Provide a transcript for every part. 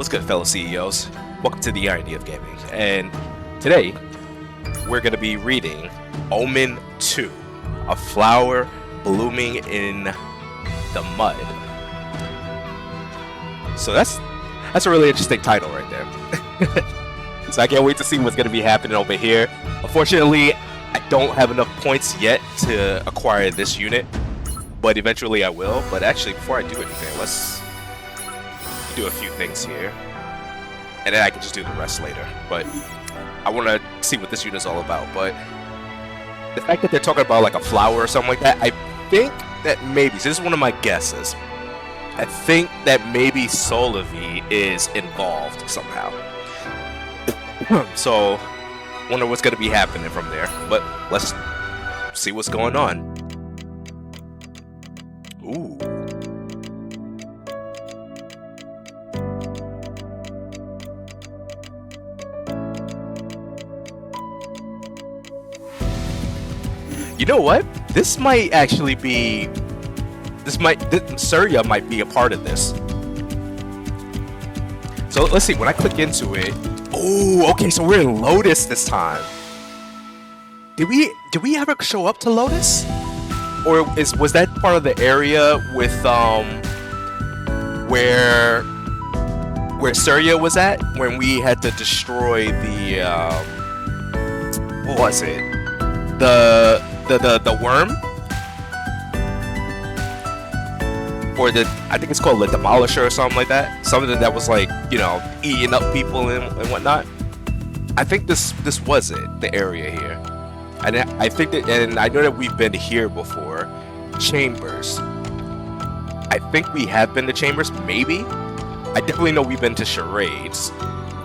What's good, fellow CEOs? Welcome to the Irony of Gaming. And today, we're going to be reading Omen 2, A Flower Blooming in the Mud. So that's a really interesting title right there. So I can't wait to see what's going to be happening over here. Unfortunately, I don't have enough points yet to acquire this unit, but eventually I will. But actually, before I do anything, let's do a few things here, and then I can just do the rest later. But I want to see what this unit is all about. But the fact that they're talking about like a flower or something like that, I think that maybe, so this is one of my guesses, I think that maybe Solavi is involved somehow. So wonder what's going to be happening from there. But let's see what's going on. Ooh. You know what? This might actually be. Surya might be a part of this. So let's see. When I click into it, oh, okay. So we're in Lotus this time. Did we ever show up to Lotus, or was that part of the area with where Surya was at when we had to destroy the what was it? The worm, or I think it's called the Demolisher or something like that. Something that was like, you know, eating up people and whatnot. I think this was it, the area here, and I think that, and I know that we've been here before. Chambers. I think we have been to Chambers, maybe. I definitely know we've been to Charades.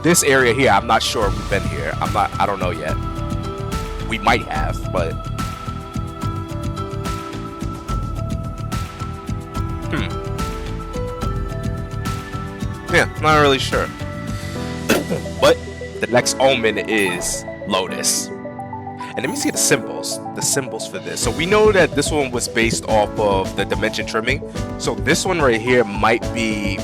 This area here, I'm not sure if we've been here. I don't know yet. We might have, but yeah, not really sure. But the next Omen is Lotus. And let me see the symbols for this. So we know that this one was based off of the dimension trimming. So this one right here might be,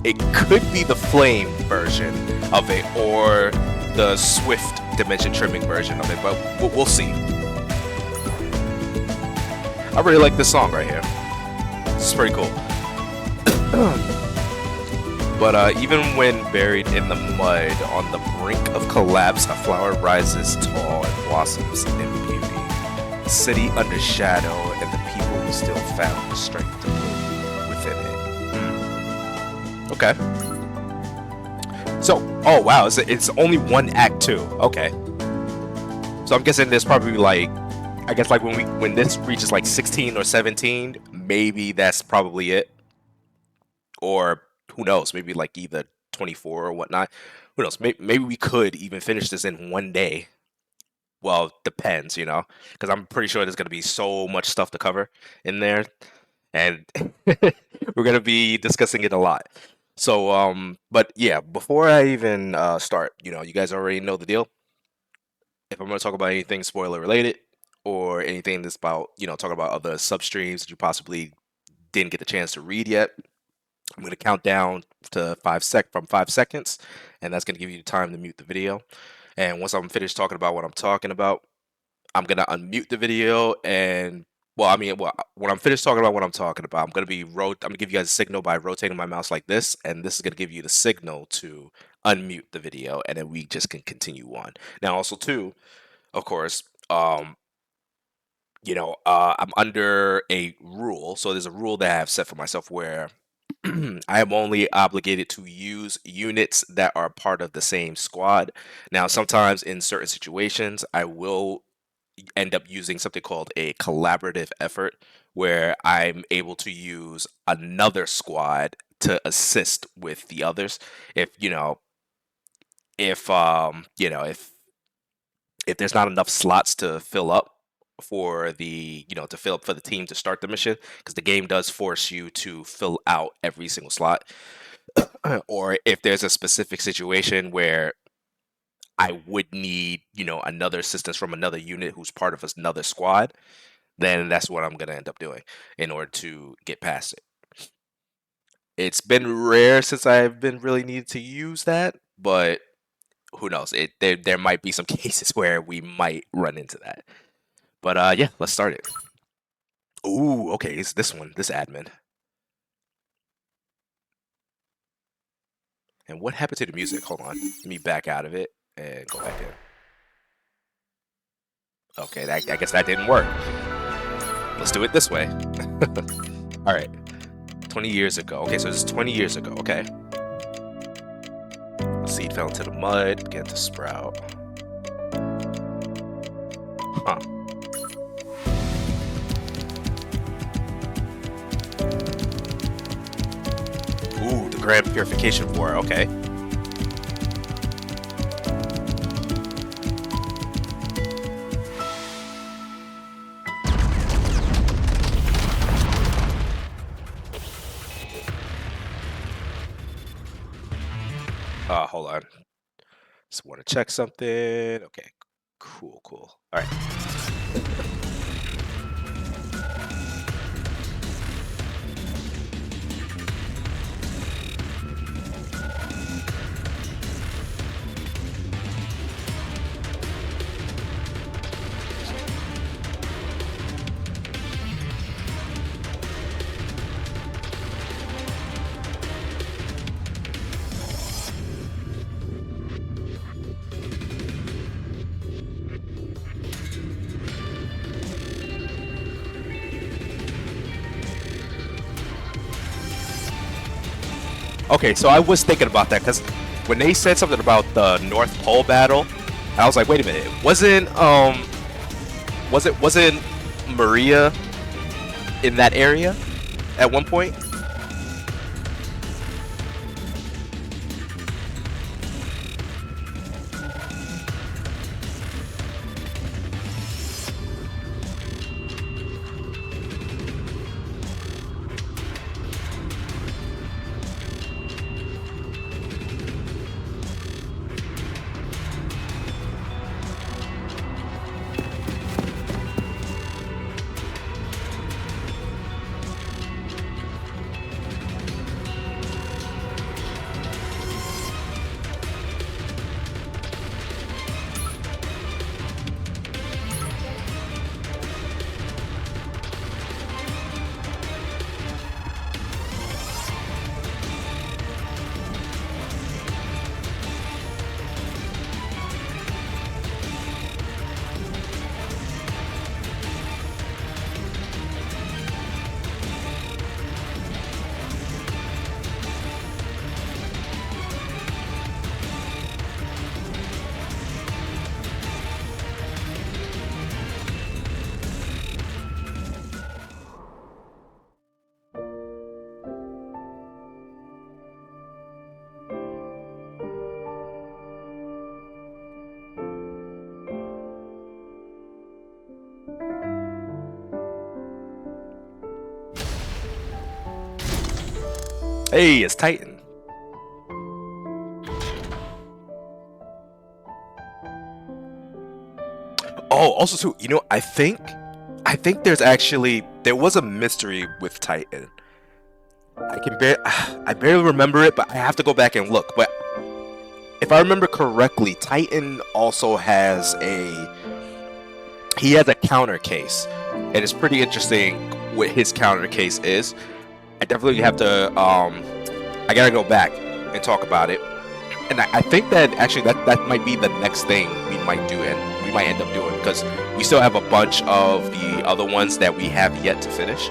it could be the flame version of it, or the swift dimension trimming version of it, but we'll see. I really like this song right here. This is pretty cool. But even when buried in the mud, on the brink of collapse, a flower rises tall and blossoms in beauty. The city under shadow, and the people who still found the strength to live within it. Okay. So, oh wow, it's only one act too. Okay. So I'm guessing there's probably like, I guess like when this reaches like 16 or 17, maybe that's probably it. Or who knows, maybe like either 24 or whatnot. Who knows? Maybe we could even finish this in one day. Well, depends, you know, because I'm pretty sure there's going to be so much stuff to cover in there, and we're going to be discussing it a lot. So, but yeah, before I even start, you know, you guys already know the deal. If I'm going to talk about anything spoiler related, or anything that's about, you know, talking about other substreams that you possibly didn't get the chance to read yet, I'm going to count down to 5 seconds, and that's going to give you time to mute the video. And once I'm finished talking about what I'm talking about, I'm going to unmute the video. And when I'm finished talking about what I'm talking about, I'm going to give you guys a signal by rotating my mouse like this, and this is going to give you the signal to unmute the video, and then we just can continue on. Now, also too, of course, you know, I'm under a rule. So there's a rule that I have set for myself where I am only obligated to use units that are part of the same squad. Now, sometimes in certain situations, I will end up using something called a collaborative effort, where I'm able to use another squad to assist with the others. If there's not enough slots to fill up for the team to start the mission, because the game does force you to fill out every single slot. Or if there's a specific situation where I would need, you know, another assistance from another unit who's part of another squad, then that's what I'm going to end up doing in order to get past it. It's been rare since I've been really needed to use that, but who knows? There might be some cases where we might run into that. But yeah, let's start it. Ooh, okay, it's this one, this admin. And what happened to the music? Hold on, let me back out of it and go back in. Okay, I guess that didn't work. Let's do it this way. All right, 20 years ago. Okay, so this is 20 years ago. Okay. Seed fell into the mud, began to sprout. Huh. Ooh, the Grand Purification War. Okay. Hold on. Just want to check something. Okay. Cool. All right. Okay, so I was thinking about that because when they said something about the North Pole battle, I was like, wait a minute, wasn't Maria in that area at one point? Hey, it's Titan. Oh, also too, you know, I think there was a mystery with Titan. I barely remember it, but I have to go back and look. But if I remember correctly, Titan also has a counter case, and it's pretty interesting what his counter case is. I definitely have to I gotta go back and talk about it. And I think that actually that might be the next thing we might do, and we might end up doing, because we still have a bunch of the other ones that we have yet to finish.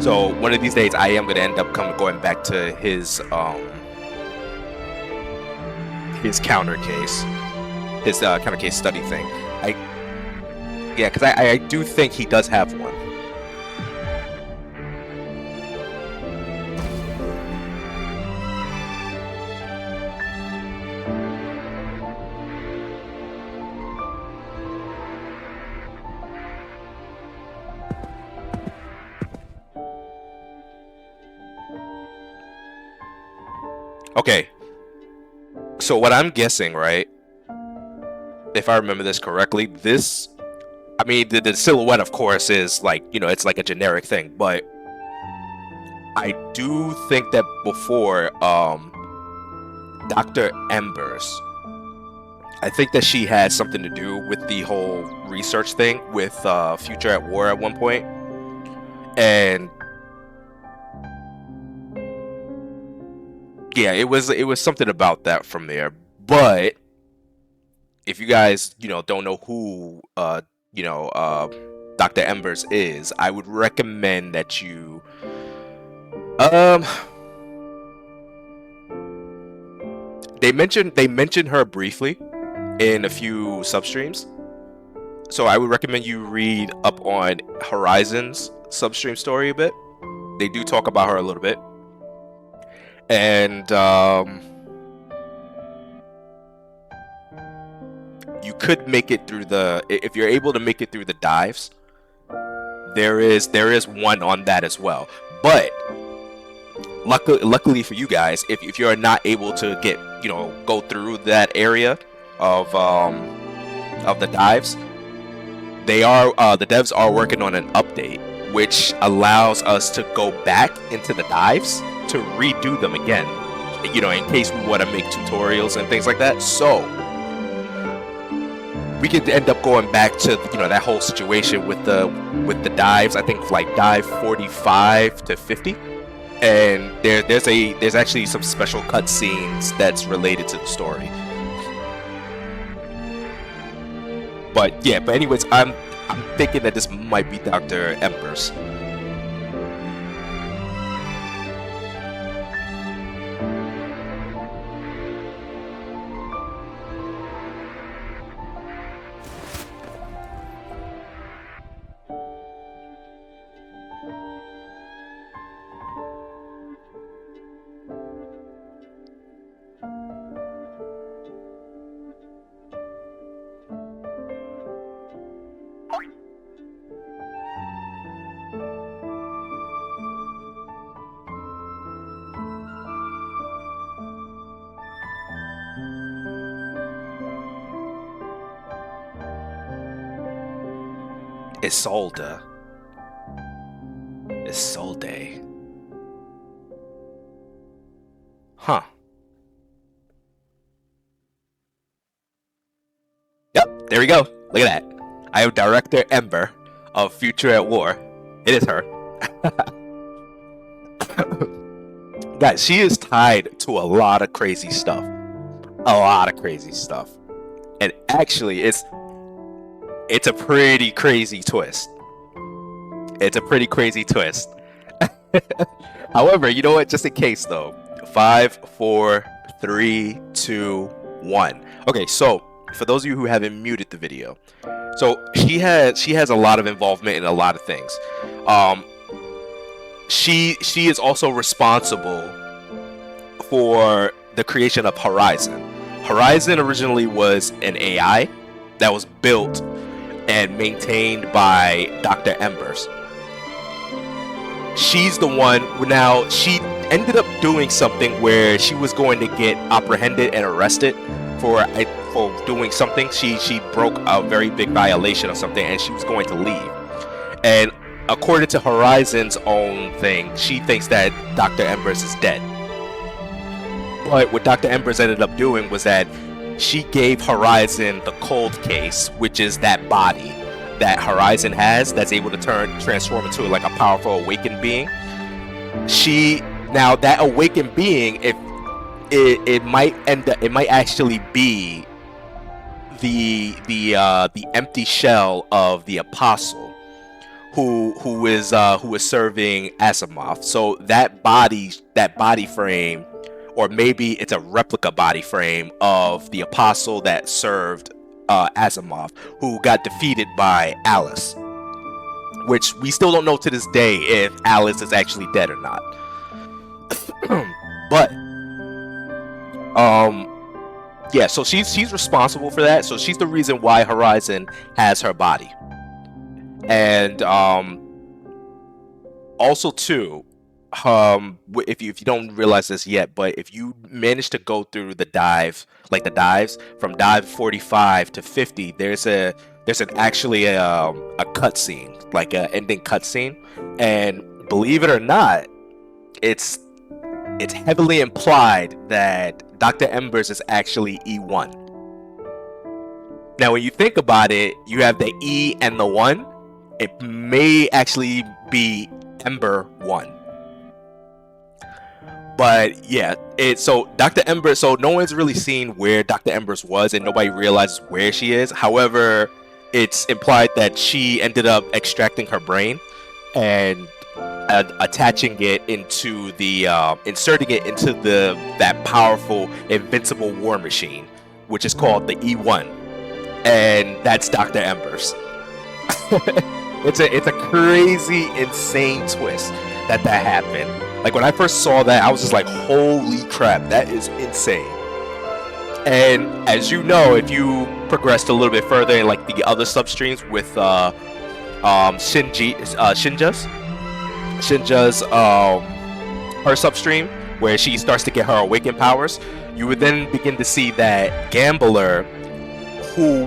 So one of these days, I am gonna end up going back to his counter case, counter case study thing. Because I do think he does have one. Okay, so what I'm guessing, right, if I remember this correctly, I mean, the silhouette, of course, is like, you know, it's like a generic thing, but I do think that before Dr. Embers, I think that she had something to do with the whole research thing with Future at War at one point. And yeah, it was something about that from there. But if you guys, don't know who Dr. Embers is, I would recommend that you they mentioned her briefly in a few substreams. So I would recommend you read up on Horizon's substream story a bit. They do talk about her a little bit. And you could make it through if you're able to make it through the dives, there is one on that as well. But luckily for you guys, if you're not able to go through that area of the dives, the devs are working on an update which allows us to go back into the dives to redo them again, in case we want to make tutorials and things like that. So we could end up going back to that whole situation with the dives. I think like dive 45 to 50, and there's actually some special cutscenes that's related to the story. But anyways, I'm thinking that this might be Dr. Embers. Isolde. Huh. Yep, there we go. Look at that. I am Director Ember of Future at War. It is her. Guys, she is tied to a lot of crazy stuff. And actually, it's a pretty crazy twist. However, you know what? Just in case, though. 5, 4, 3, 2, 1. Okay, so for those of you who haven't muted the video, so she has a lot of involvement in a lot of things. She is also responsible for the creation of Horizon. Horizon originally was an AI that was built and maintained by Dr. Embers. She's the one. Now, she ended up doing something where she was going to get apprehended and arrested for doing something. She broke a very big violation of something, and she was going to leave. And according to Horizon's own thing, she thinks that Dr. Embers is dead. But what Dr. Embers ended up doing was that she gave Horizon the cold case, which is that body that Horizon has that's able to transform into like a powerful awakened being. Now that awakened being, if it might actually be the empty shell of the apostle who is serving Asimov. So that body frame, or maybe it's a replica body frame of the apostle that served Asimov, who got defeated by Alice, which we still don't know to this day if Alice is actually dead or not. But yeah, so she's responsible for that. So she's the reason why Horizon has her body. And also too, if you don't realize this yet, but if you manage to go through the dives from dive 45 to 50, there's actually a cutscene, like an ending cutscene. And believe it or not, it's heavily implied that Dr. Embers is actually E1. Now, when you think about it, you have the E and the 1. It may actually be Ember 1. But yeah, so Dr. Ember, so no one's really seen where Dr. Embers was, and nobody realizes where she is. However, it's implied that she ended up extracting her brain and attaching it into the inserting it into that powerful invincible war machine, which is called the E1, and that's Dr. Embers. It's a crazy, insane twist that happened. Like, when I first saw that, I was just like, holy crap, that is insane. And as you know, if you progressed a little bit further in like the other substreams with Shinja's her substream, where she starts to get her awakened powers, you would then begin to see that Gambler, who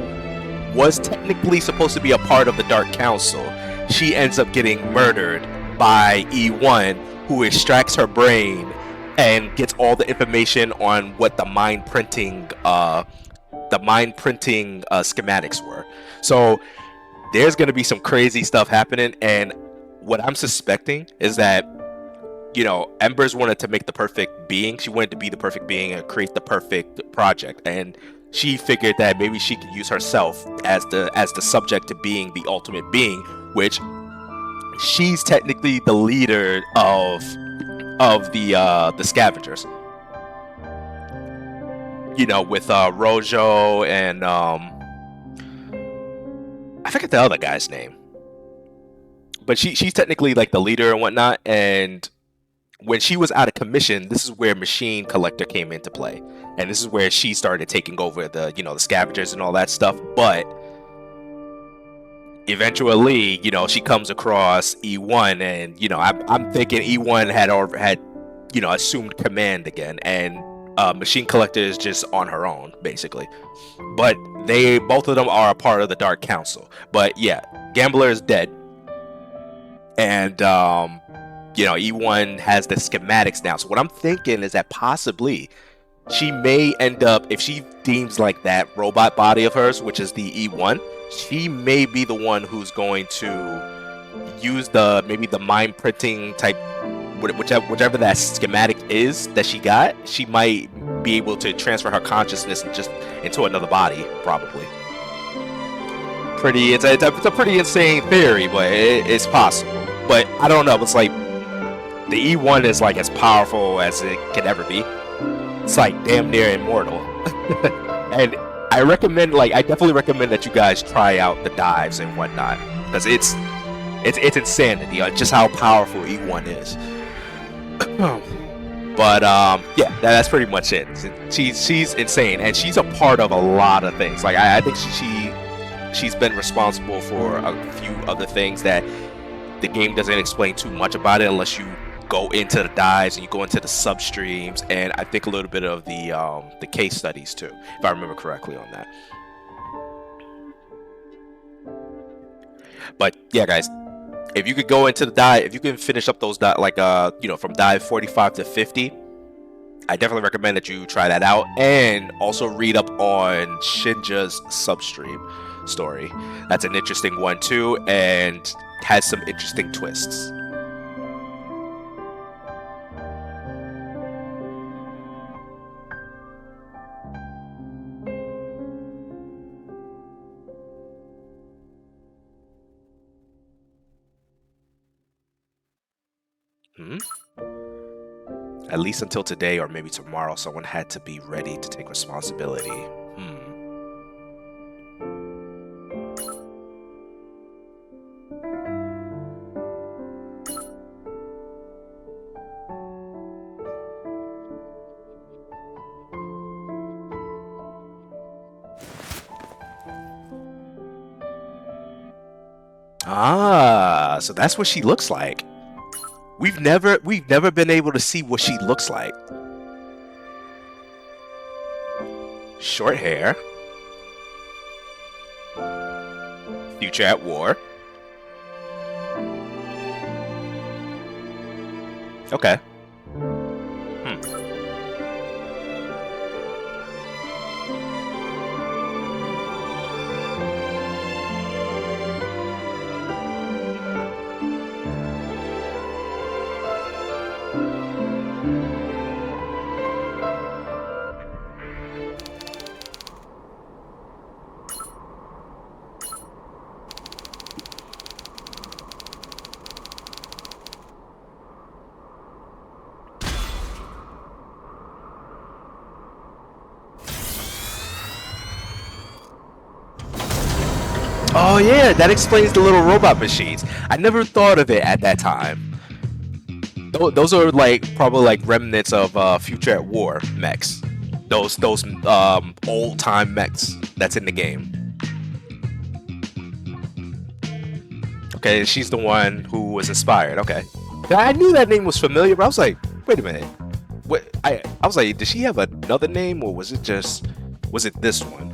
was technically supposed to be a part of the Dark Council, she ends up getting murdered by E1, who extracts her brain and gets all the information on what the mind printing schematics were. So there's going to be some crazy stuff happening, and what I'm suspecting is that, you know, Embers wanted to make the perfect being. She wanted to be the perfect being and create the perfect project, and she figured that maybe she could use herself as the subject to being the ultimate being, which she's technically the leader of the scavengers. You know, with Rojo and I forget the other guy's name, but she's technically like the leader and whatnot. And when she was out of commission, this is where Machine Collector came into play, and this is where she started taking over the scavengers and all that stuff. But eventually, you know, she comes across E1, and I'm thinking E1 had assumed command again, and Machine Collector is just on her own basically. But both of them are a part of the Dark Council. But yeah, Gambler is dead, and E1 has the schematics now. So what I'm thinking is that possibly she may end up, if she deems like that robot body of hers, which is the E1, she may be the one who's going to use maybe the mind printing type, whichever that schematic is that she got. She might be able to transfer her consciousness just into another body, probably. It's a pretty insane theory, but it's possible. But I don't know. It's like the E1 is like as powerful as it can ever be. It's like damn near immortal. And I definitely recommend that you guys try out the dives and whatnot, because it's insanity, just how powerful E1 is. But yeah, that's pretty much it. She's insane, and she's a part of a lot of things. Like I think she's been responsible for a few other things that the game doesn't explain too much about it unless you go into the dives and you go into the substreams, and I think a little bit of the case studies too, if I remember correctly on that. But yeah, guys, if you could go into the dive, if you can finish up those from dive 45 to 50, I definitely recommend that you try that out, and also read up on Shinja's substream story. That's an interesting one too, and has some interesting twists. At least until today or maybe tomorrow, someone had to be ready to take responsibility. Ah, so that's what she looks like. We've never been able to see what she looks like. Short hair. Future at war. Okay. Oh yeah, that explains the little robot machines. I never thought of it at that time. Those are like probably like remnants of Future at War mechs. Those old time mechs that's in the game. Okay, she's the one who was inspired. Okay, I knew that name was familiar, but I was like, wait a minute. What? I was like, did she have another name, or was it this one?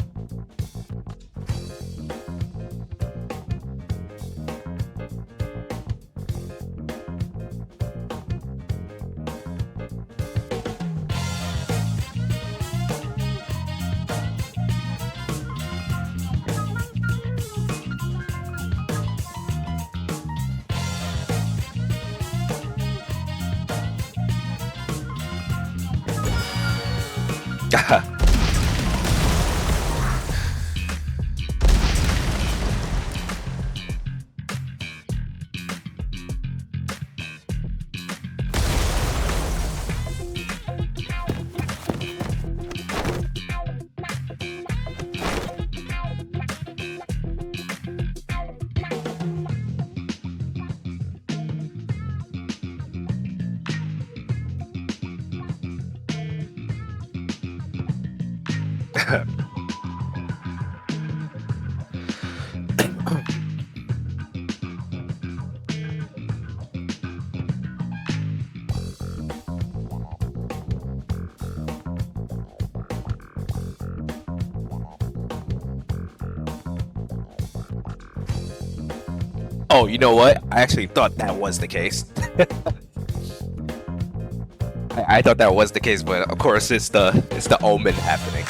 Oh, you know what? I actually thought that was the case. I thought that was the case, but of course it's the Omen happening.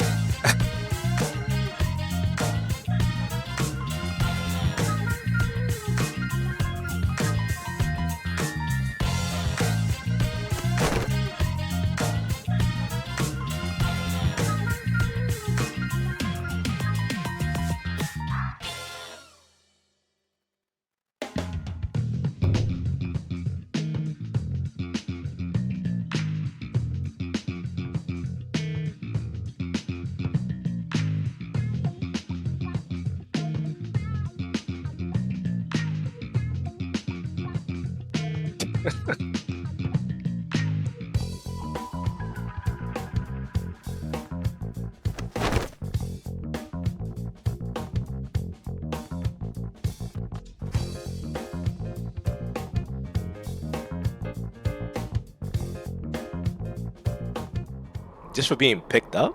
Just for being picked up?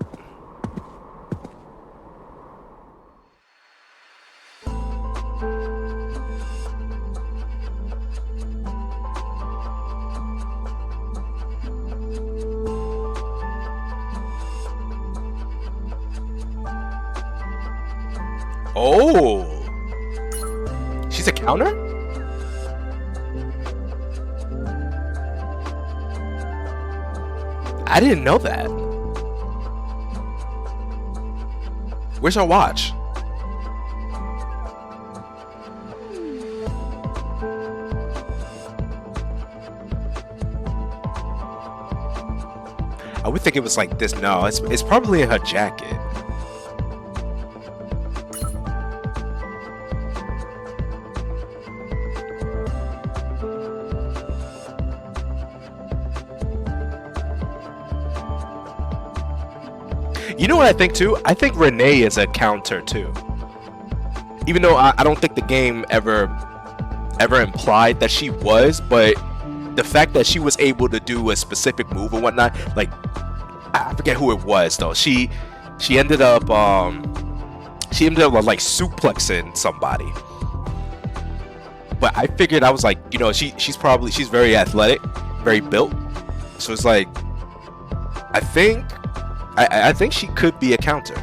Oh, she's a counter? I didn't know that. Where's our watch? I would think it was like this. No, it's probably in her jacket. You know what I think too? I think Renee is a counter too. Even though I don't think the game ever implied that she was, but the fact that she was able to do a specific move and whatnot, like I forget who it was though. She ended up like suplexing somebody. But I figured, I was like, you know, she's very athletic, very built. So it's like I think she could be a counter.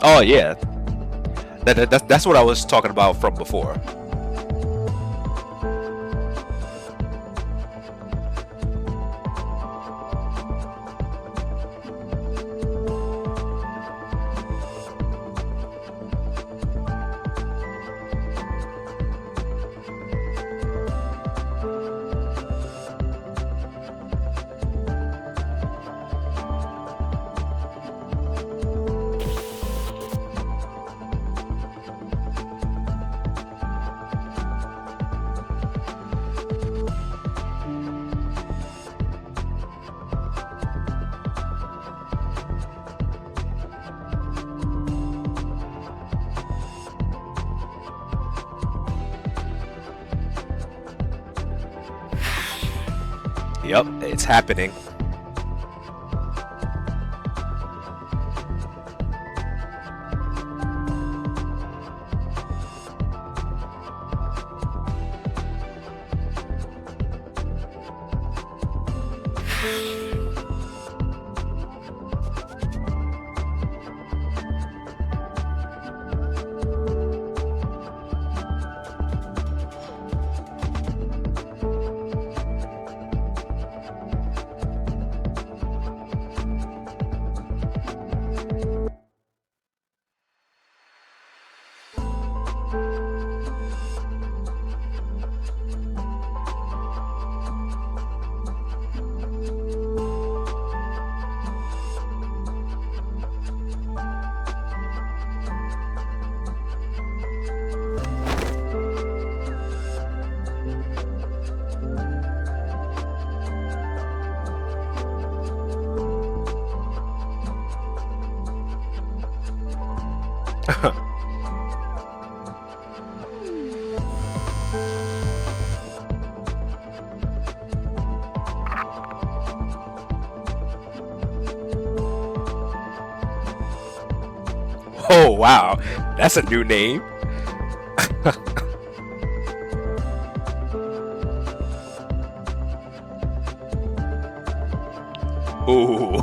Oh yeah, that's what I was talking about from before. Yep, it's happening. Oh wow, that's a new name. Ooh.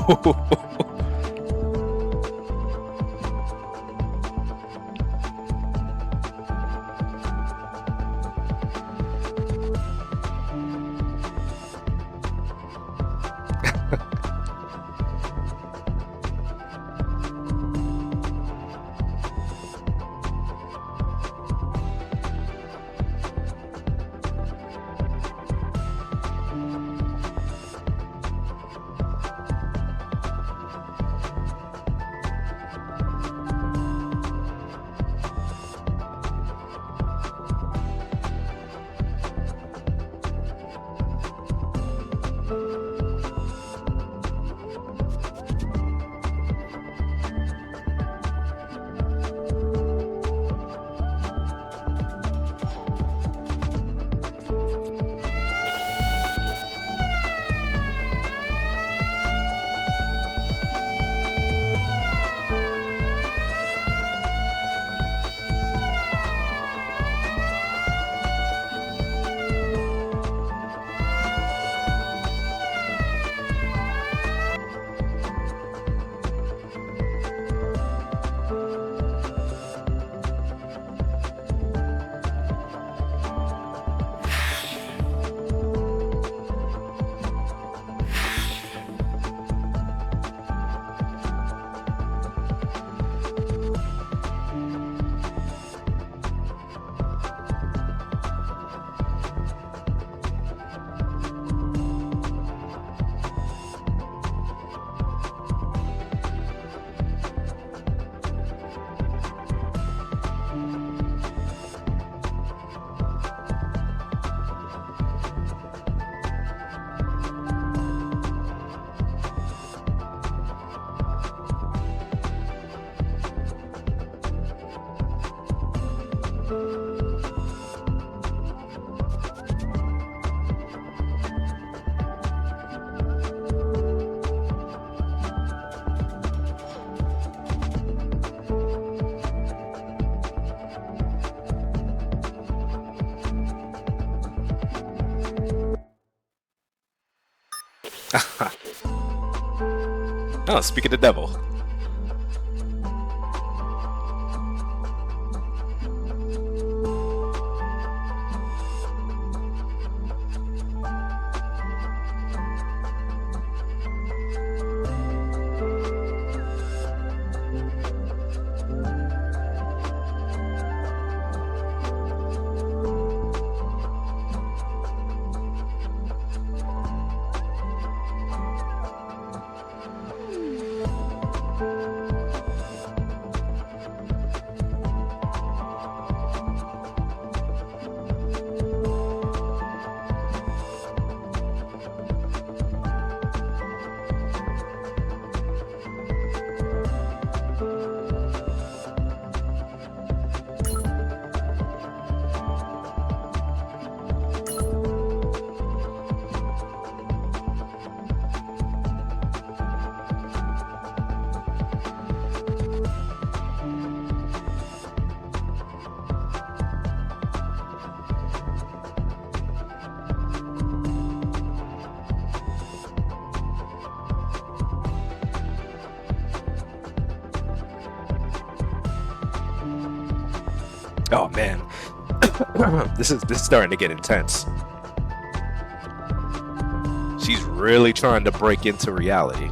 Oh, speak of the devil. This is starting to get intense. She's really trying to break into reality.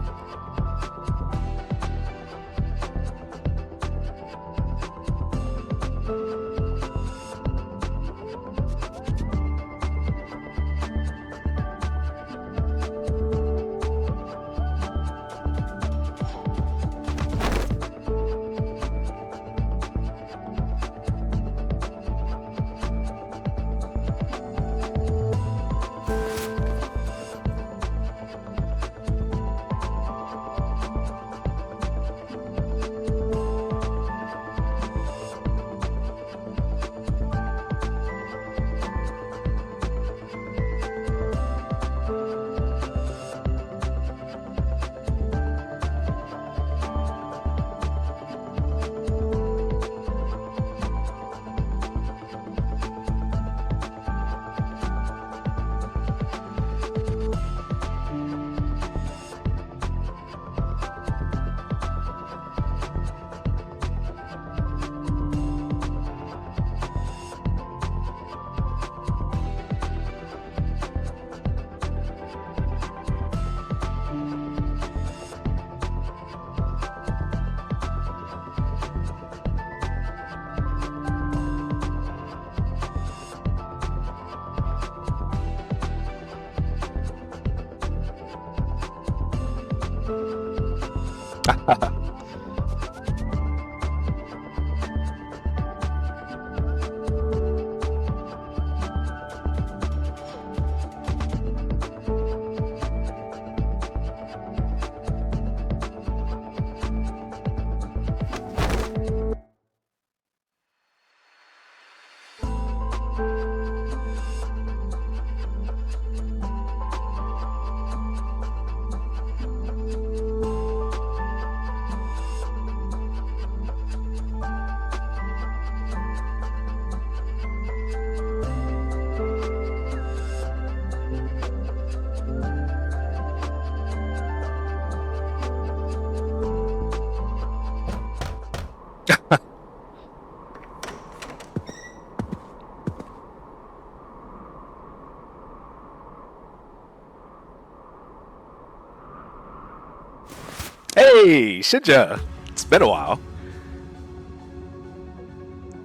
Hey, Shinja! It's been a while.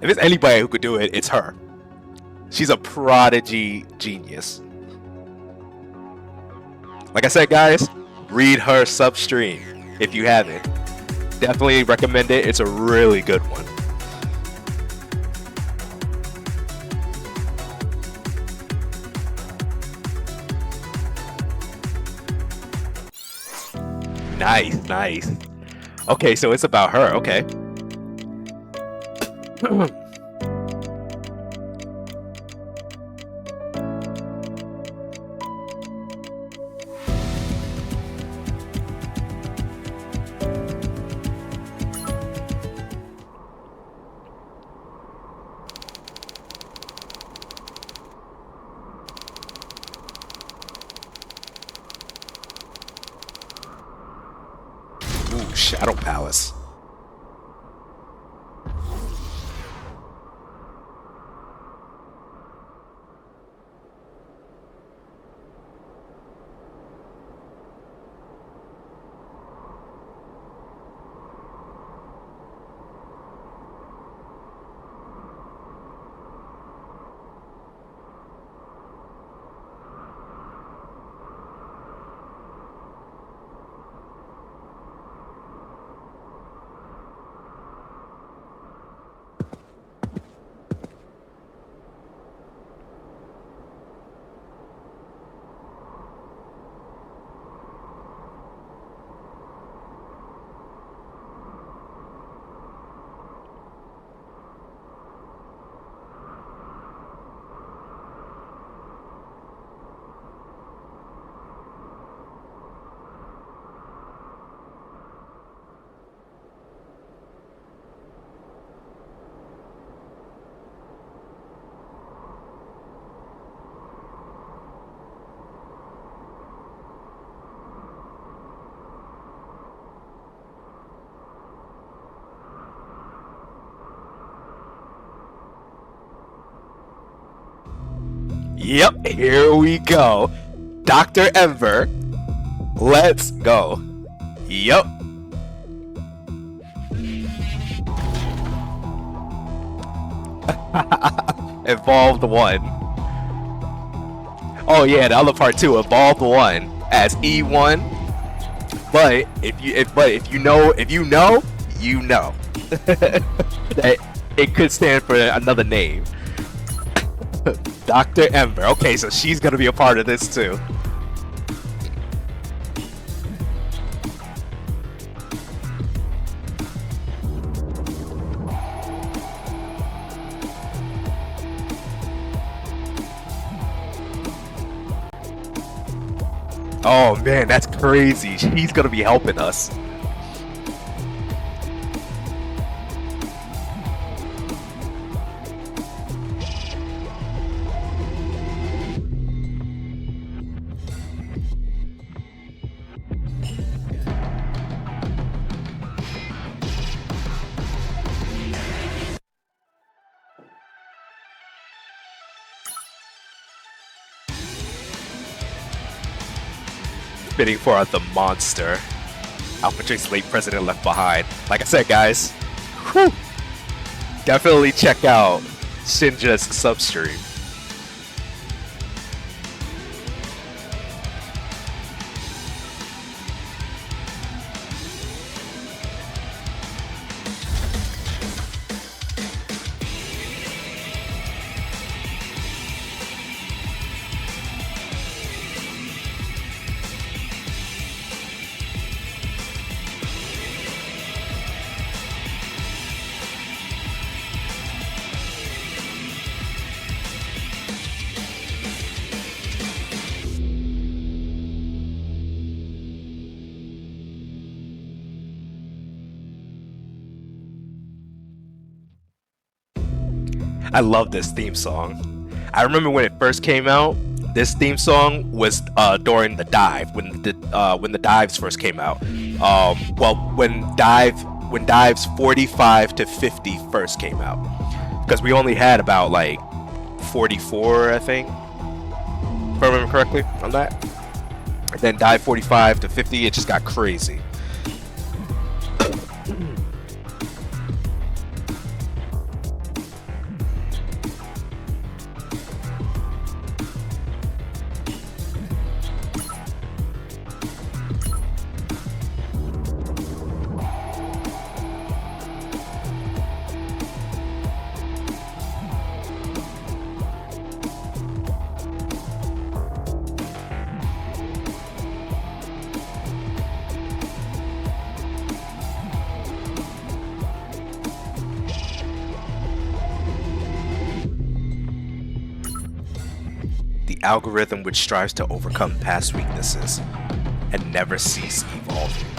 If there's anybody who could do it, it's her. She's a prodigy genius. Like I said, guys, read her substream if you haven't. Definitely recommend it. It's a really good one. Nice, nice. Okay, so it's about her. Okay. Ooh, Shadow Palace. Yep, here we go. Dr. Ember. Let's go. Yep. Evolved 1. Oh yeah, the other part too. Evolved 1 as E1. But if you know, you know that it could stand for another name. Dr. Ember. Okay, so she's gonna be a part of this too. Oh man, that's crazy. She's gonna be helping us. Bidding for the monster. Alpha Drake's late president left behind. Like I said, guys, whew, definitely check out Shinja's substream. I love this theme song. I remember when it first came out. This theme song was during the dive when the dives first came out. Well, when dives 45 to 50 first came out, because we only had about like 44, I think, if I remember correctly on that. And then dive 45 to 50, it just got crazy. The algorithm which strives to overcome past weaknesses and never cease evolving.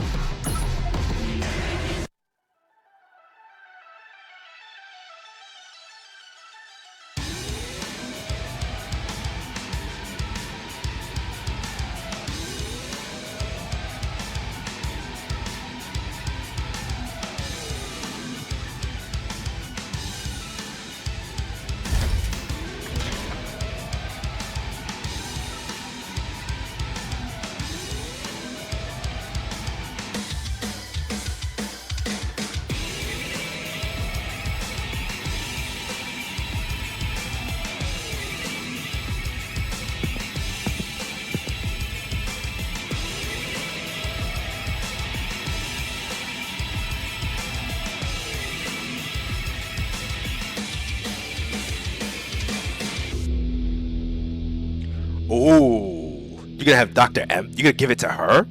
Oh, you're gonna have Dr. M? You're gonna give it to her?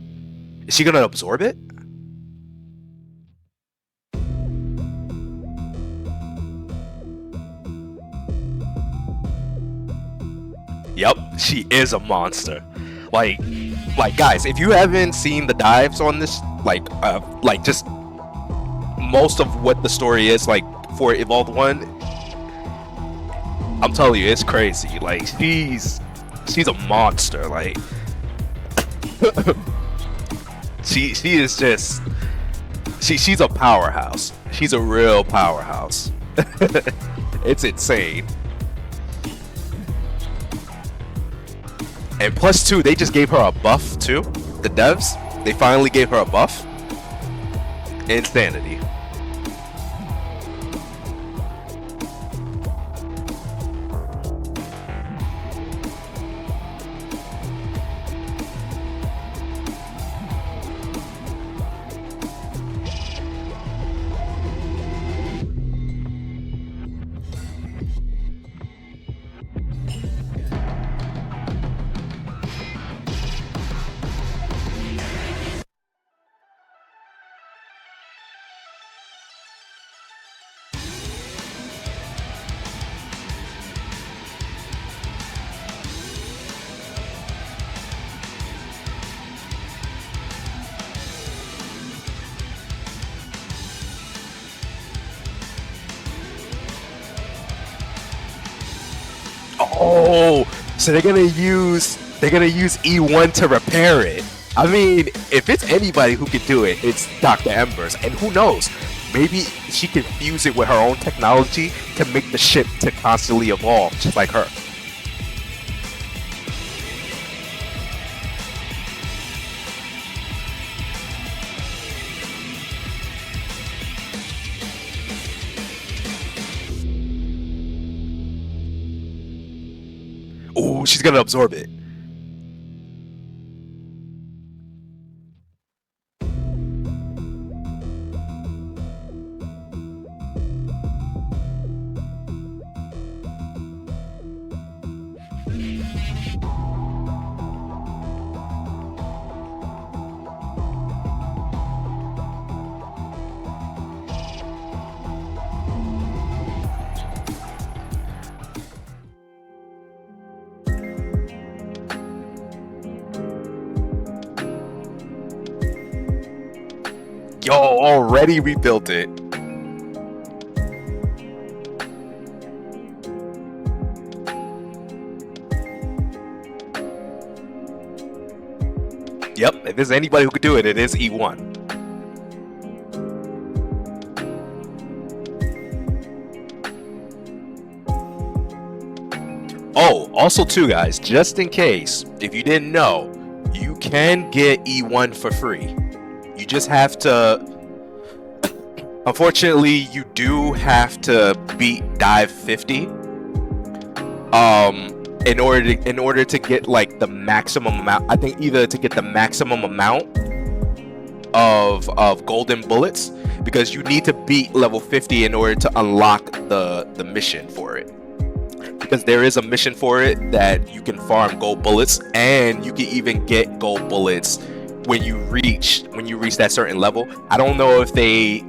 Is she gonna absorb it? Yep, she is a monster. Like guys, if you haven't seen the dives on this, like just most of what the story is like for Evolved 1, I'm telling you, it's crazy. Like she's a monster. Like she is just she's a powerhouse. She's a real powerhouse. It's insane. And plus 2, they just gave her a buff too. The devs, they finally gave her a buff. Insanity. Oh, so they're gonna use E1 to repair it. I mean, if it's anybody who could do it, it's Dr. Embers. And who knows? Maybe she can fuse it with her own technology to make the ship to constantly evolve, just like her. Oh, she's gonna absorb it. Yo, already rebuilt it. Yep, if there's anybody who could do it, it is E1. Oh, also too, guys, just in case, if you didn't know, you can get E1 for free. You just have to, unfortunately, you do have to beat dive 50 in order to get like the maximum amount. I think either to get the maximum amount of golden bullets, because you need to beat level 50 in order to unlock the mission for it. Because there is a mission for it that you can farm gold bullets, and you can even get gold bullets when you reach that certain level. I don't know if they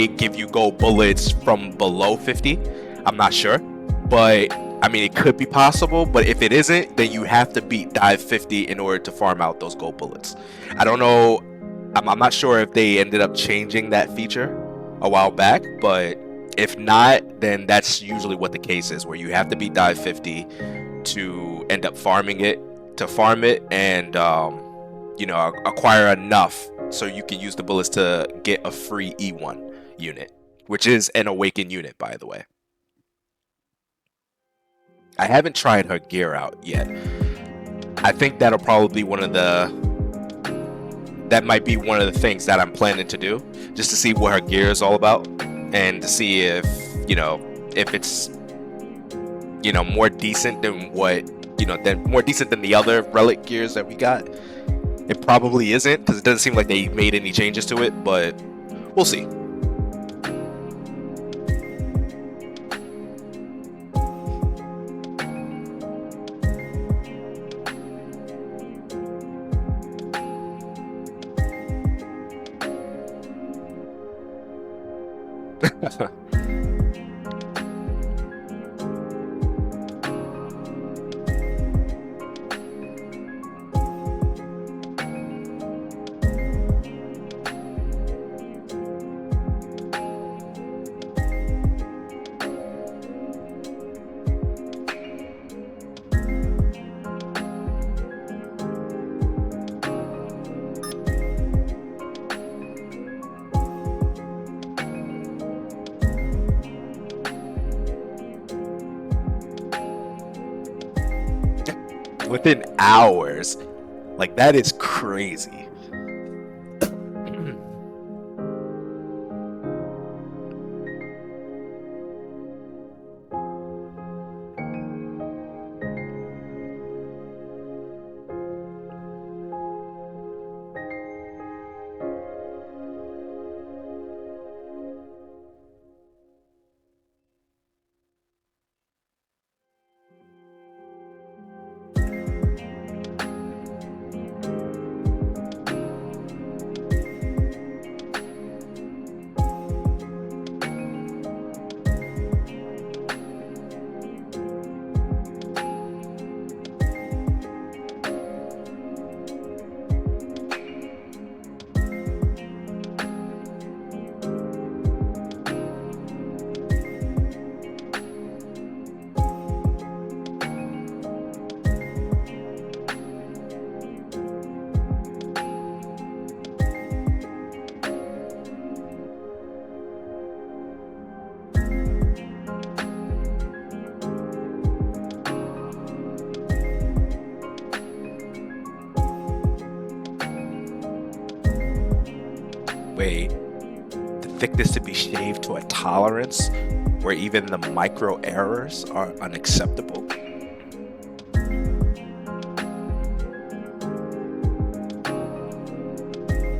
give you gold bullets from below 50. I'm not sure, but I mean, it could be possible. But if it isn't, then you have to beat dive 50 in order to farm out those gold bullets. I don't know. I'm not sure if they ended up changing that feature a while back, but if not, then that's usually what the case is, where you have to beat dive 50 to end up farming it, and you know, acquire enough so you can use the bullets to get a free E1 unit, which is an awakened unit, by the way. I haven't tried her gear out yet. I think that'll probably be that might be one of the things that I'm planning to do, just to see what her gear is all about, and to see if, you know, if it's, you know, more decent than more decent than the other relic gears that we got. It probably isn't, because it doesn't seem like they made any changes to it, but we'll see. within hours. Like, that is crazy. Wait, the thickness to be shaved to a tolerance where even the micro errors are unacceptable?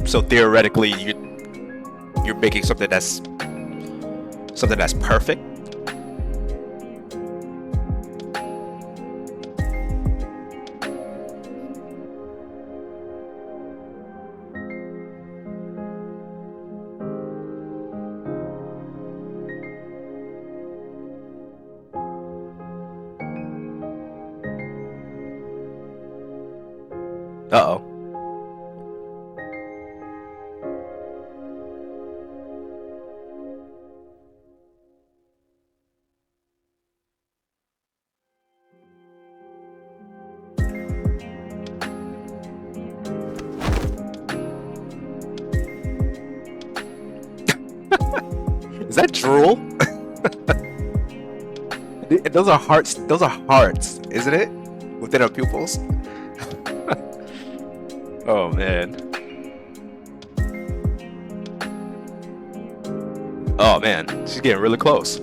So theoretically, you're making something that's perfect. Uh-oh. Is that drool? Those are hearts. Those are hearts, isn't it? Within our pupils. Oh man. Oh man, she's getting really close.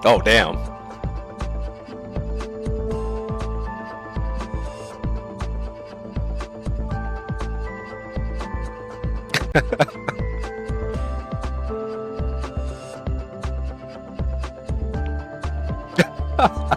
Oh, damn. Huh?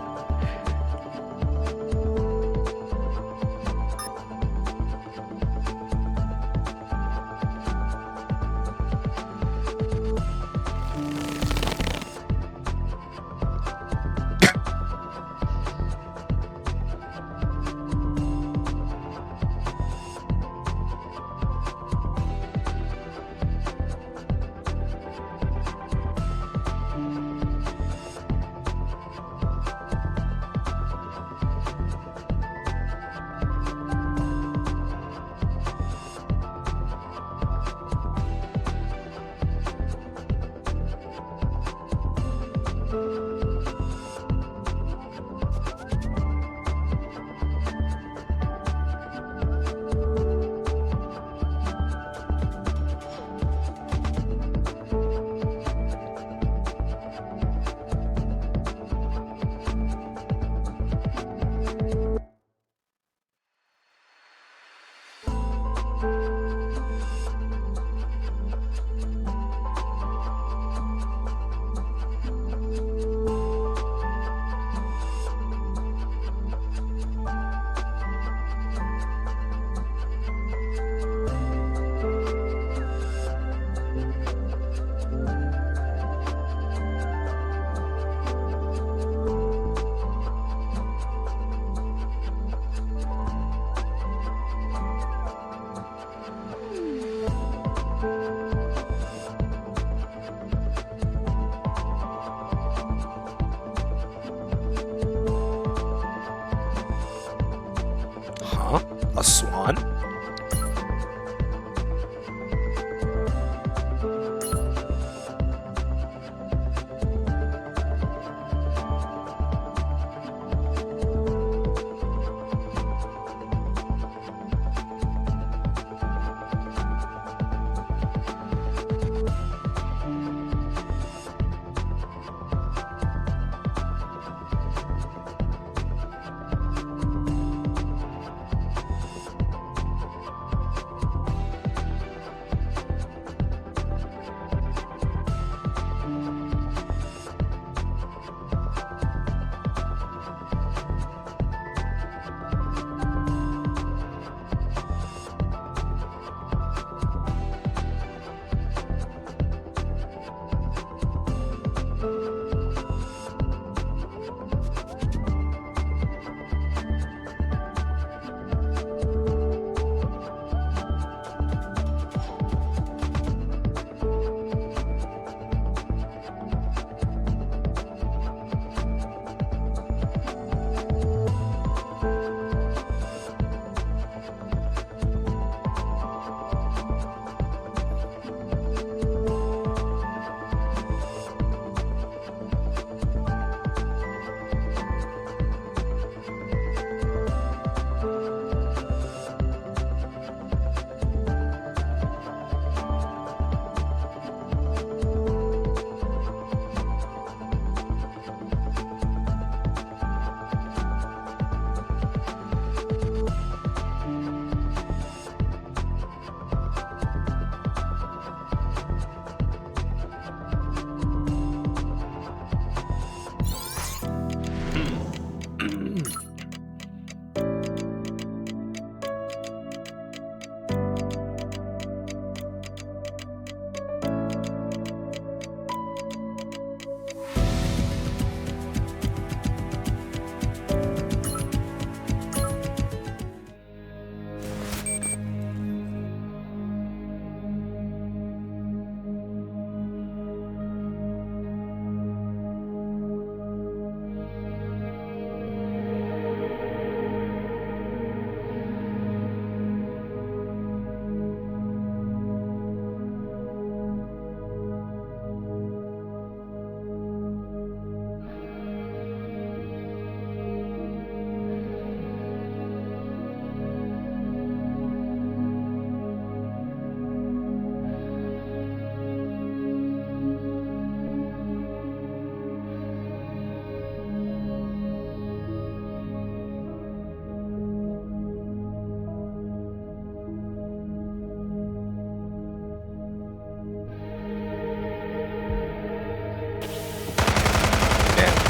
A swan?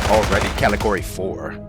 Already category 4.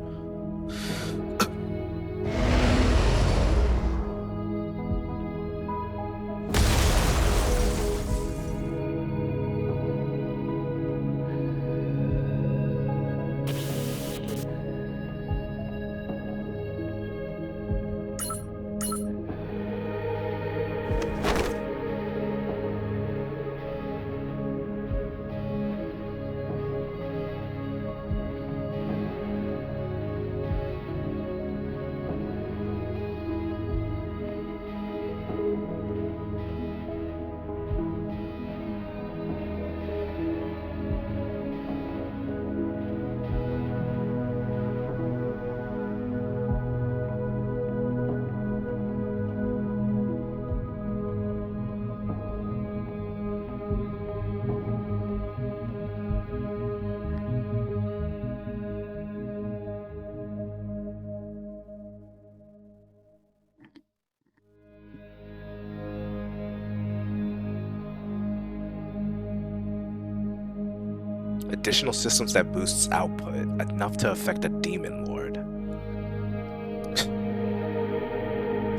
Additional systems that boosts output, enough to affect a demon lord.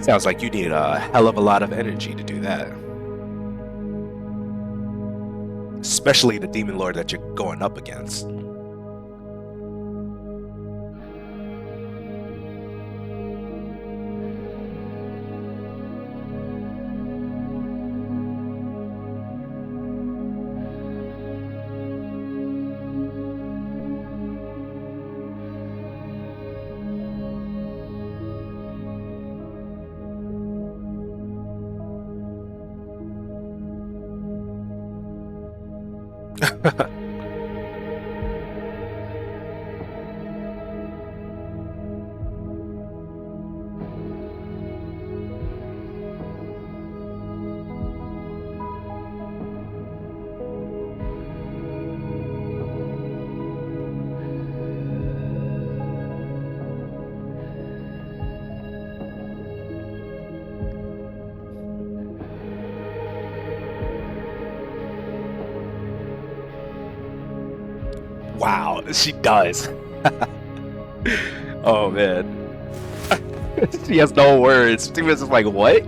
Sounds like you need a hell of a lot of energy to do that. Especially the demon lord that you're going up against. Wow, she does. Oh man. She has no words. She was just like, what?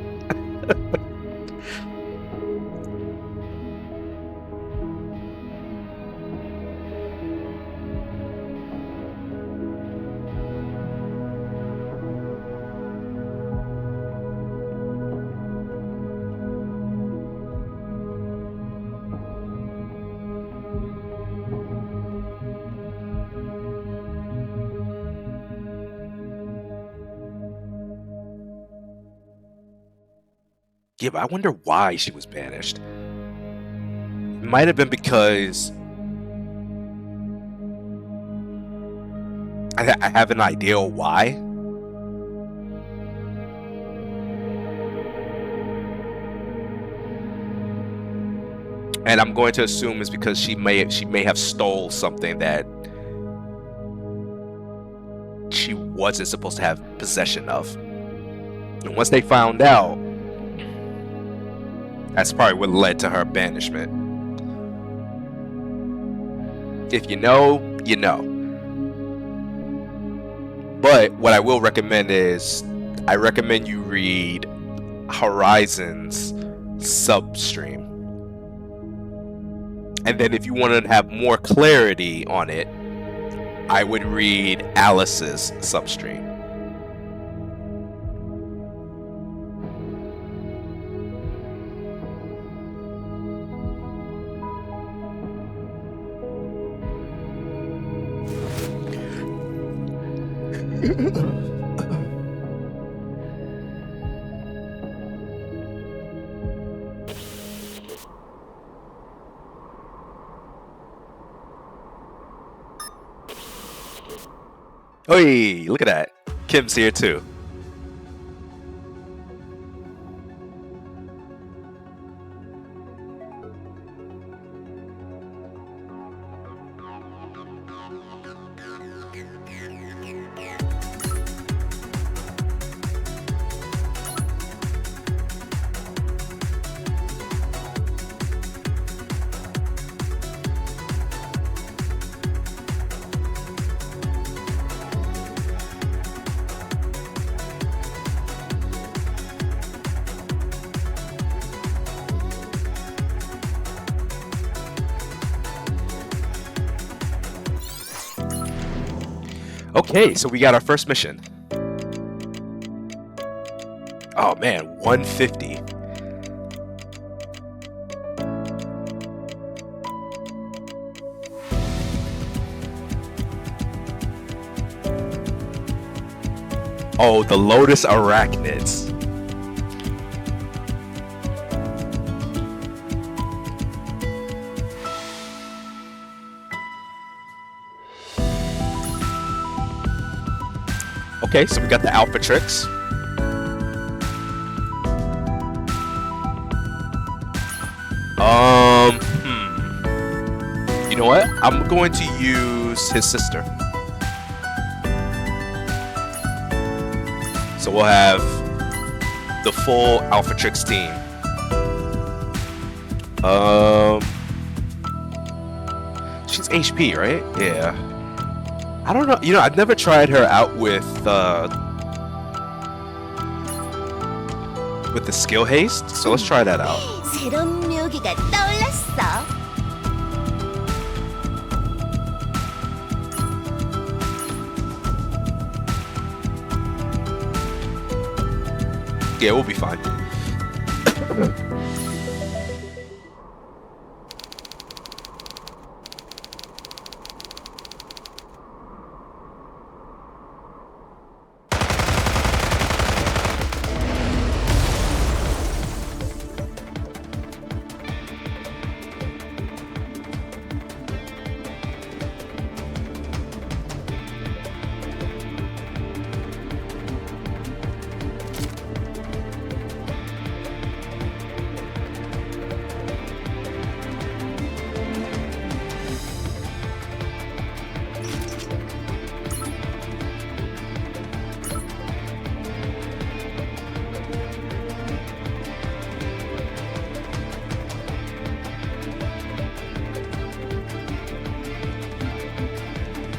Yeah, but I wonder why she was banished. It might have been because I have an idea why. And I'm going to assume it's because she may have stole something that she wasn't supposed to have possession of. And once they found out, that's probably what led to her banishment. If you know, you know. But what I will recommend is, I recommend you read Horizon's substream. And then if you want to have more clarity on it, I would read Alice's substream. Hey, look at that. Kim's here too. Okay, so we got our first mission. Oh man, 150. Oh, the Lotus Arachnids. Okay, so we got the Alpha Tricks. You know what? I'm going to use his sister. So we'll have the full Alpha Tricks team. She's HP, right? Yeah. I don't know. You know, I've never tried her out with the skill haste. So let's try that out. 새로운 묘기가 떠올랐어. Yeah, we'll be fine.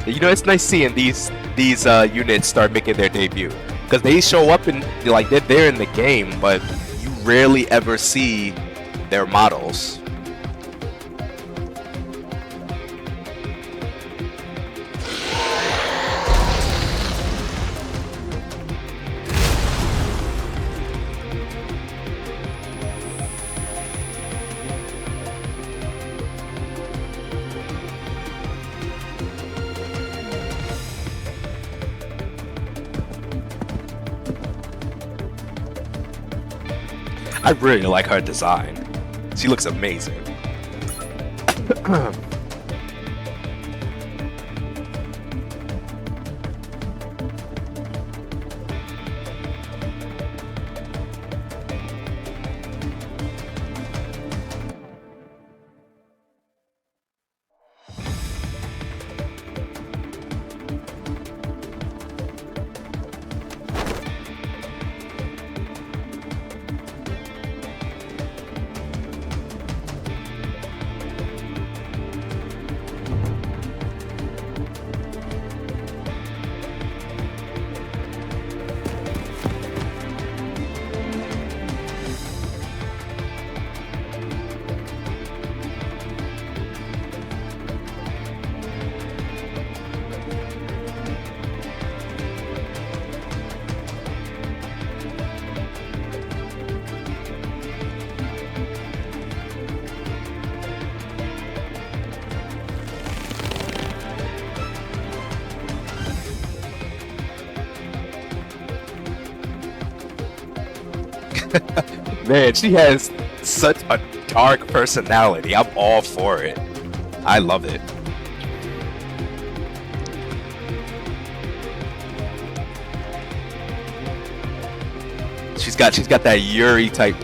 You know, it's nice seeing these units start making their debut, because they show up and like they're there in the game, but you rarely ever see their models. I really like her design. She looks amazing. Man, she has such a dark personality. I'm all for it. I love it. She's got that Yuri type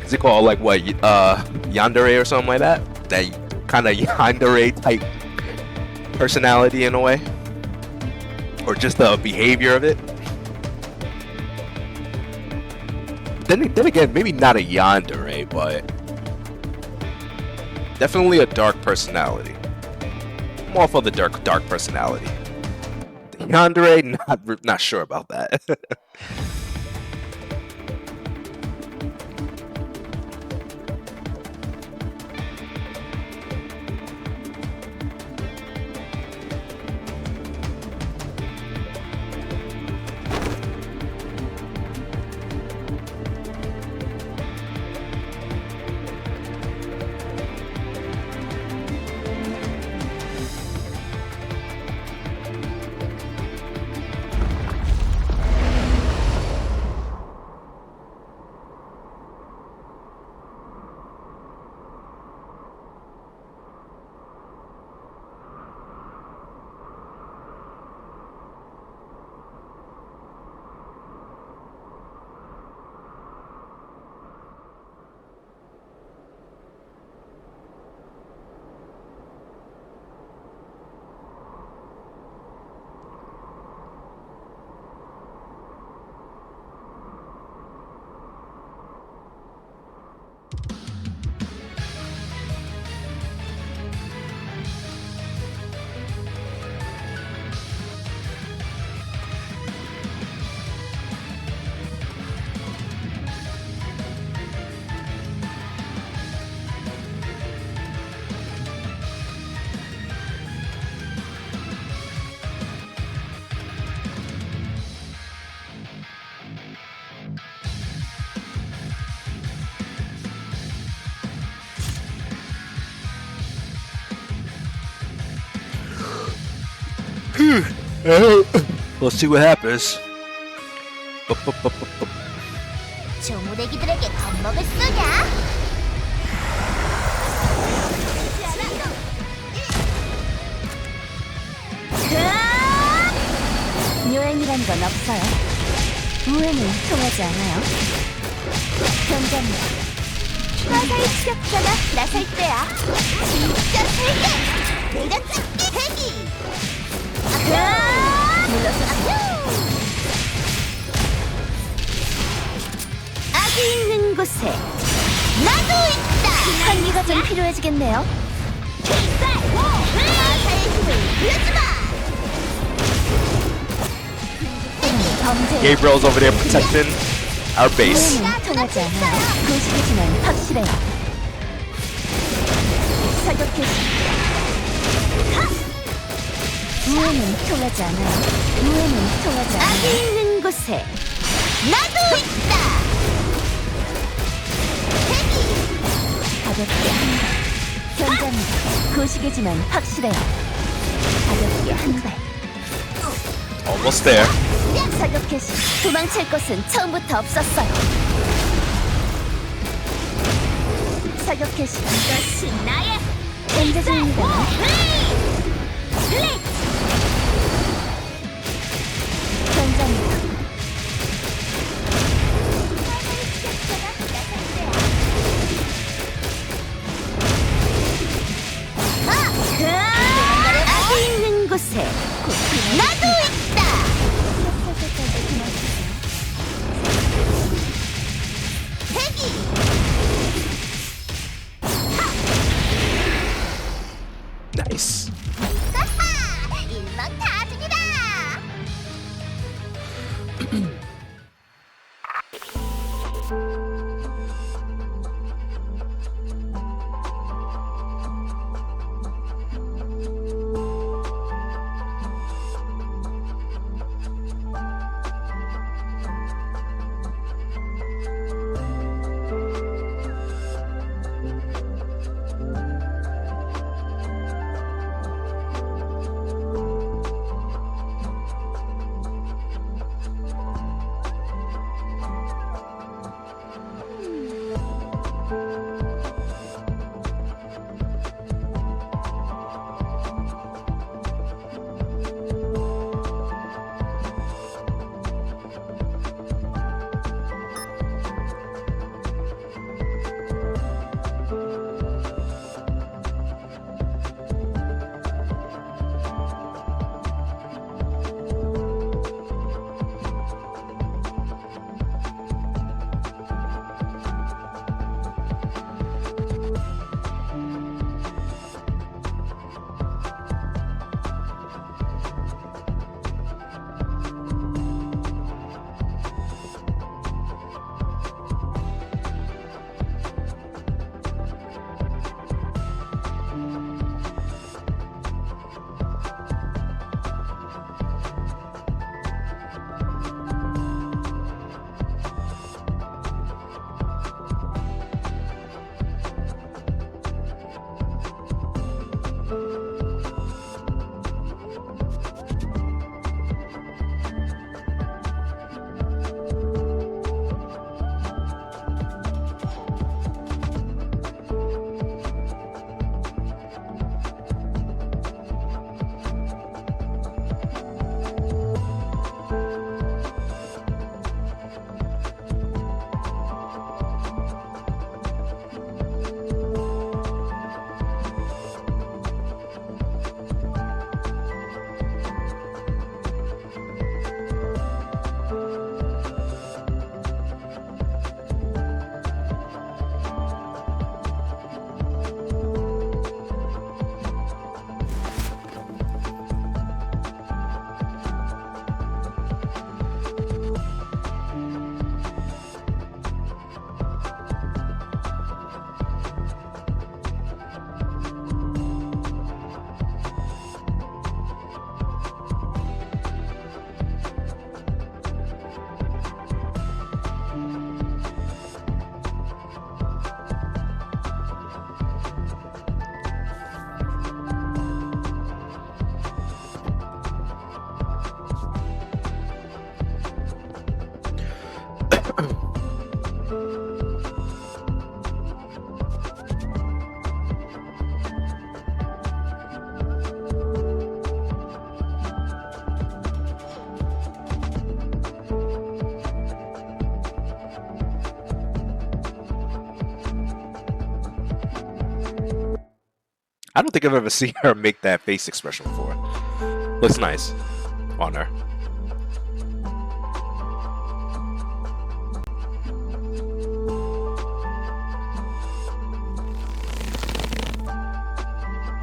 is it called like what yandere or something like that? That kind of yandere type personality in a way, or just the behavior of it. Then again, maybe not a yandere, but definitely a dark personality. I'm all for the dark personality. The yandere, not sure about that. We'll see what happens. 조무대기들에게 겁먹을 쏘냐? 요행이란 건 없어요. 우행은 통하지 않아요. 경장님, 화사의 추격자가 나설 때야. 진짜 세게 내려찍기 대기. 물러서. 악이 있는 곳에 나도 있다. 환기가 좀 필요해지겠네요. 화사의 힘을 보여주마. Gabriel's over there protecting our base. 통하지 않아요. 도시이지만 확실해요. 사격 개시. 우회는 통하지 않아요. 우회는 통하지 않아요. 악이 있는 곳에 나도 있다. 가볍게 한 발. 견자입니다. 도시이지만 확실해요. 가볍게 한 발. Almost there. 사격 개시. 도망칠 것은 처음부터 없었어요. 사격 개시. 이것이 나의 언제 중입니다. 견자입니다. 악이 있는 곳에 나도 있다. Nice. 일망타진이다. I don't think I've ever seen her make that face expression before. Looks nice on her.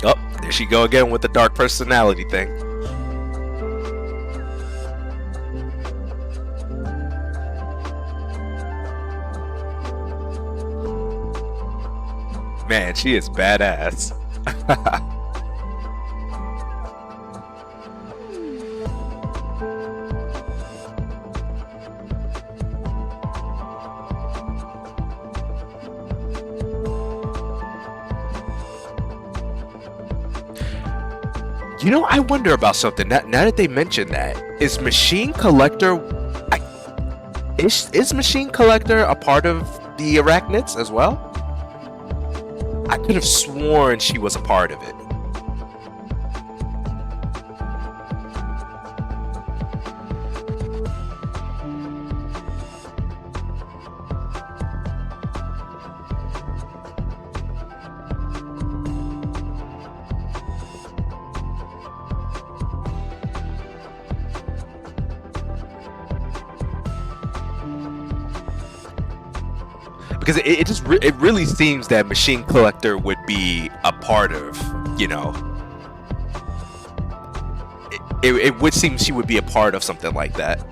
Oh, there she go again with the dark personality thing. Man, she is badass. You know, I wonder about something. Now that they mentioned that, is Machine Collector... Is Machine Collector a part of the Arachnids as well? I could have sworn she was a part of it. Because it really seems that Machine Collector would be a part of, you know, it would seem she would be a part of something like that.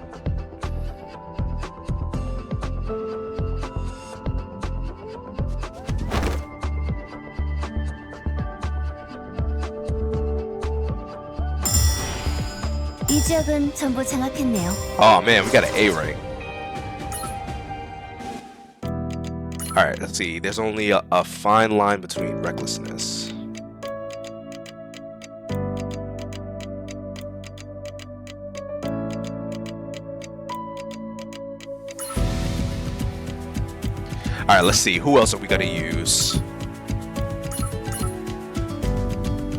이 지역은 전부 장악했네요. Oh man, we got an A rank. Alright, let's see. There's only a fine line between recklessness. Alright, let's see. Who else are we gonna use?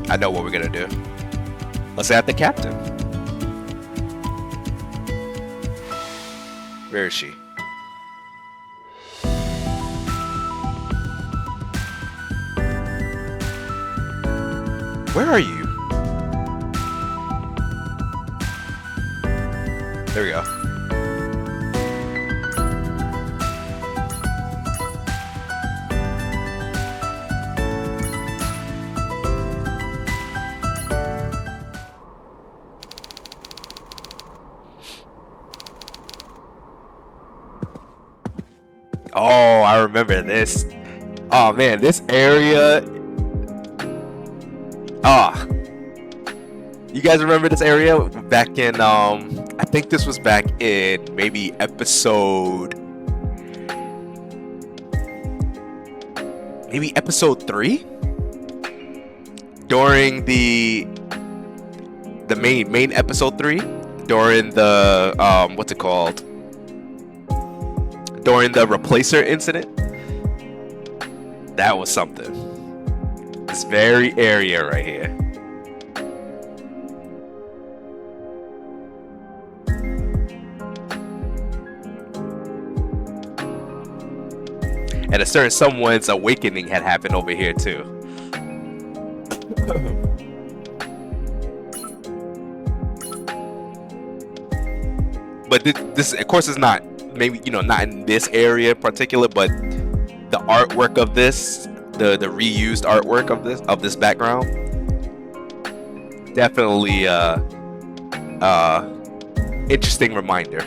I know what we're gonna do. Let's add the captain. Where is she? Where are you? There we go. Oh, I remember this. Oh man, this area. Ah, you guys remember this area back in I think this was back in maybe episode 3 during the main episode 3 during the what's it called, during the replacer incident. That was something. This very area right here. And a certain someone's awakening had happened over here too. But this of course is not, maybe, you know, not in this area in particular, but the artwork of this, the reused artwork of this background, definitely interesting reminder.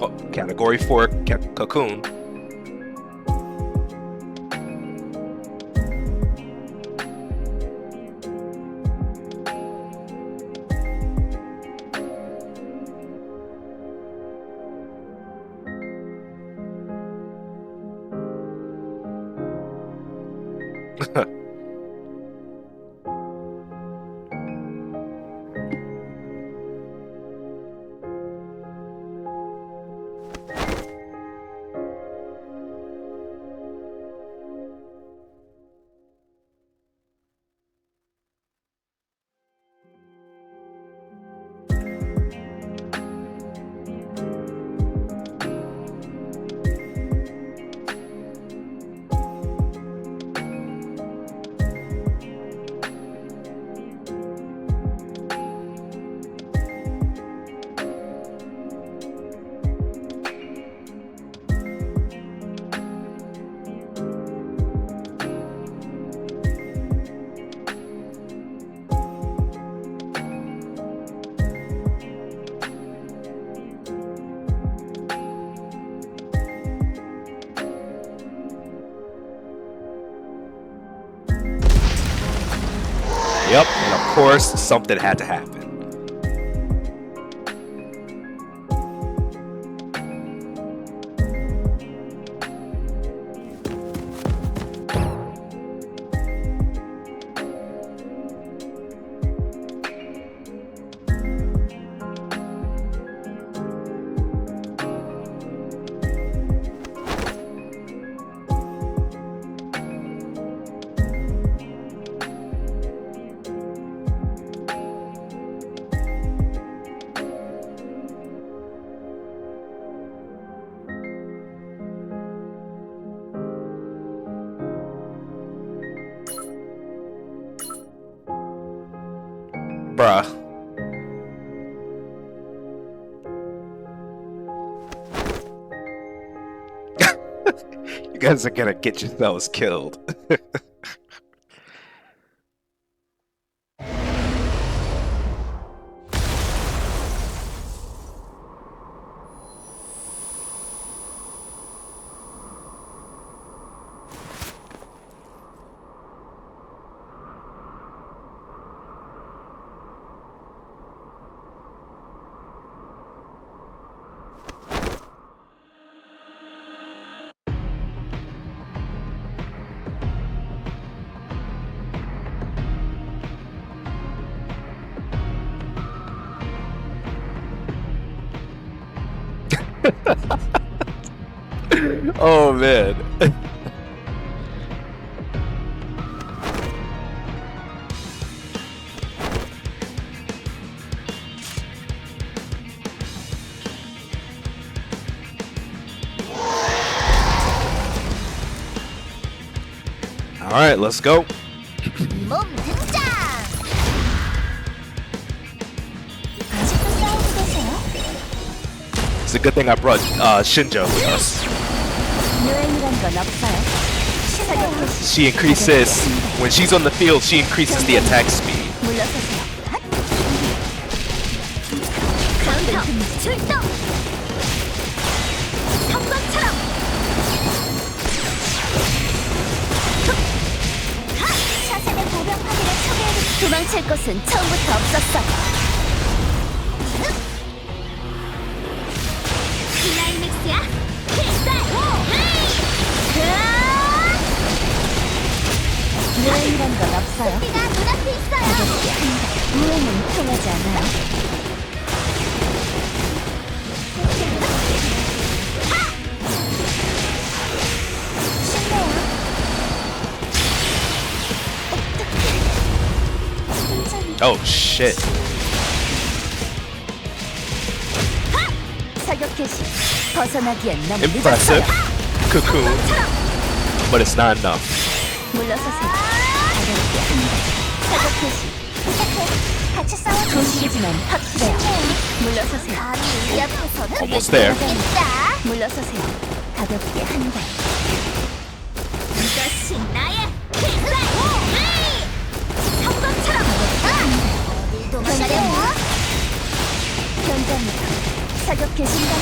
Oh, category 4 cocoon. Yep, and of course, something had to happen. Bruh. You guys are gonna get yourselves killed. Oh man. All right, let's go. 몸 등장! 아직도 싸우고 계세요? It's a good thing I brought Shinja with us. 유행이란 건 없어요. 사격해 She increases when she's on the field. She increases the attack speed. 물러서세요. 카운터 출동! 성광처럼! 차세대 보병 파괴를 초기화해 도망칠 곳은 처음부터 없었어. 클라이맥스야. 필살! 유행이란 건 없어요. 우리가 눈앞에 있어요. 가볍게 한다. 유행은 통하지 않아요. Oh shit. 사격 개시. 벗어나기엔 너무 Impressive. 늦었어요. Cocoon. But it's not enough. 물러서세요. 가볍게 한다. 사격 개시. 부탁해. 같이 싸워. 조심이지만 확실해요. 물러서세요. 감히 옆에서는 Almost there. 물러서세요. 가볍게 한다. 이것이 나의 필살! 성광처럼! 어딜 도망가려? 견자입니다. 사격 개신다.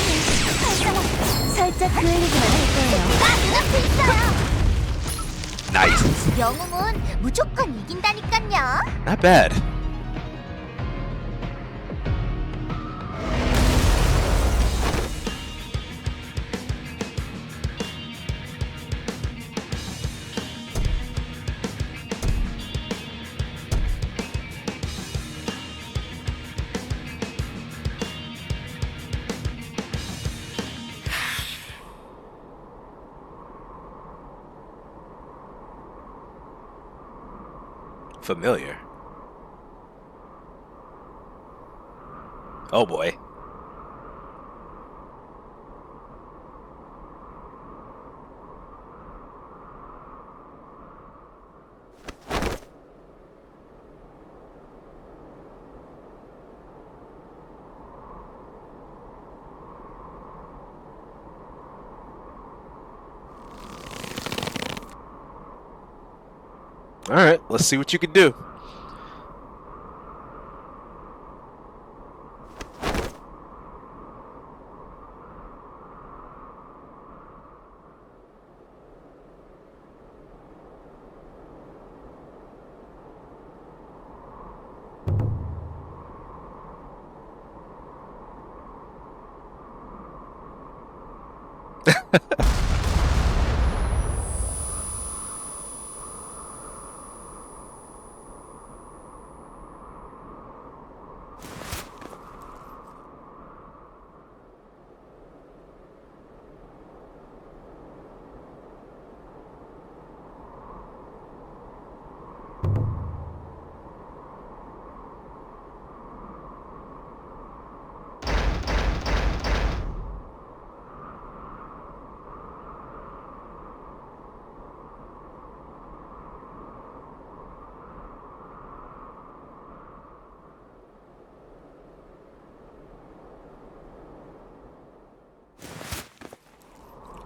살짝 그 얘기만 할 거예요. 나 눈앞에 있어요. Nice. 영웅은 무조건 이긴다니깐요. Not bad. Familiar. Oh boy. All right, let's see what you can do.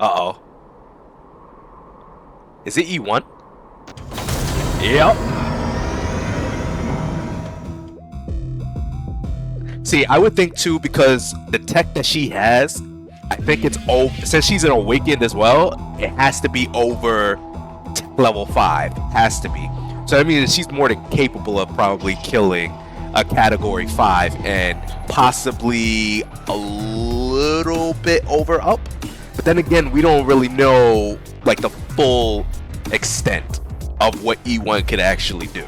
Uh-oh. Is it E1? Yep. See, I would think too, because the tech that she has, I think it's since she's an awakened as well, it has to be over level 5. Has to be. So I mean, she's more than capable of probably killing a category 5 and possibly a little bit over up. But then again, we don't really know like the full extent of what E1 could actually do.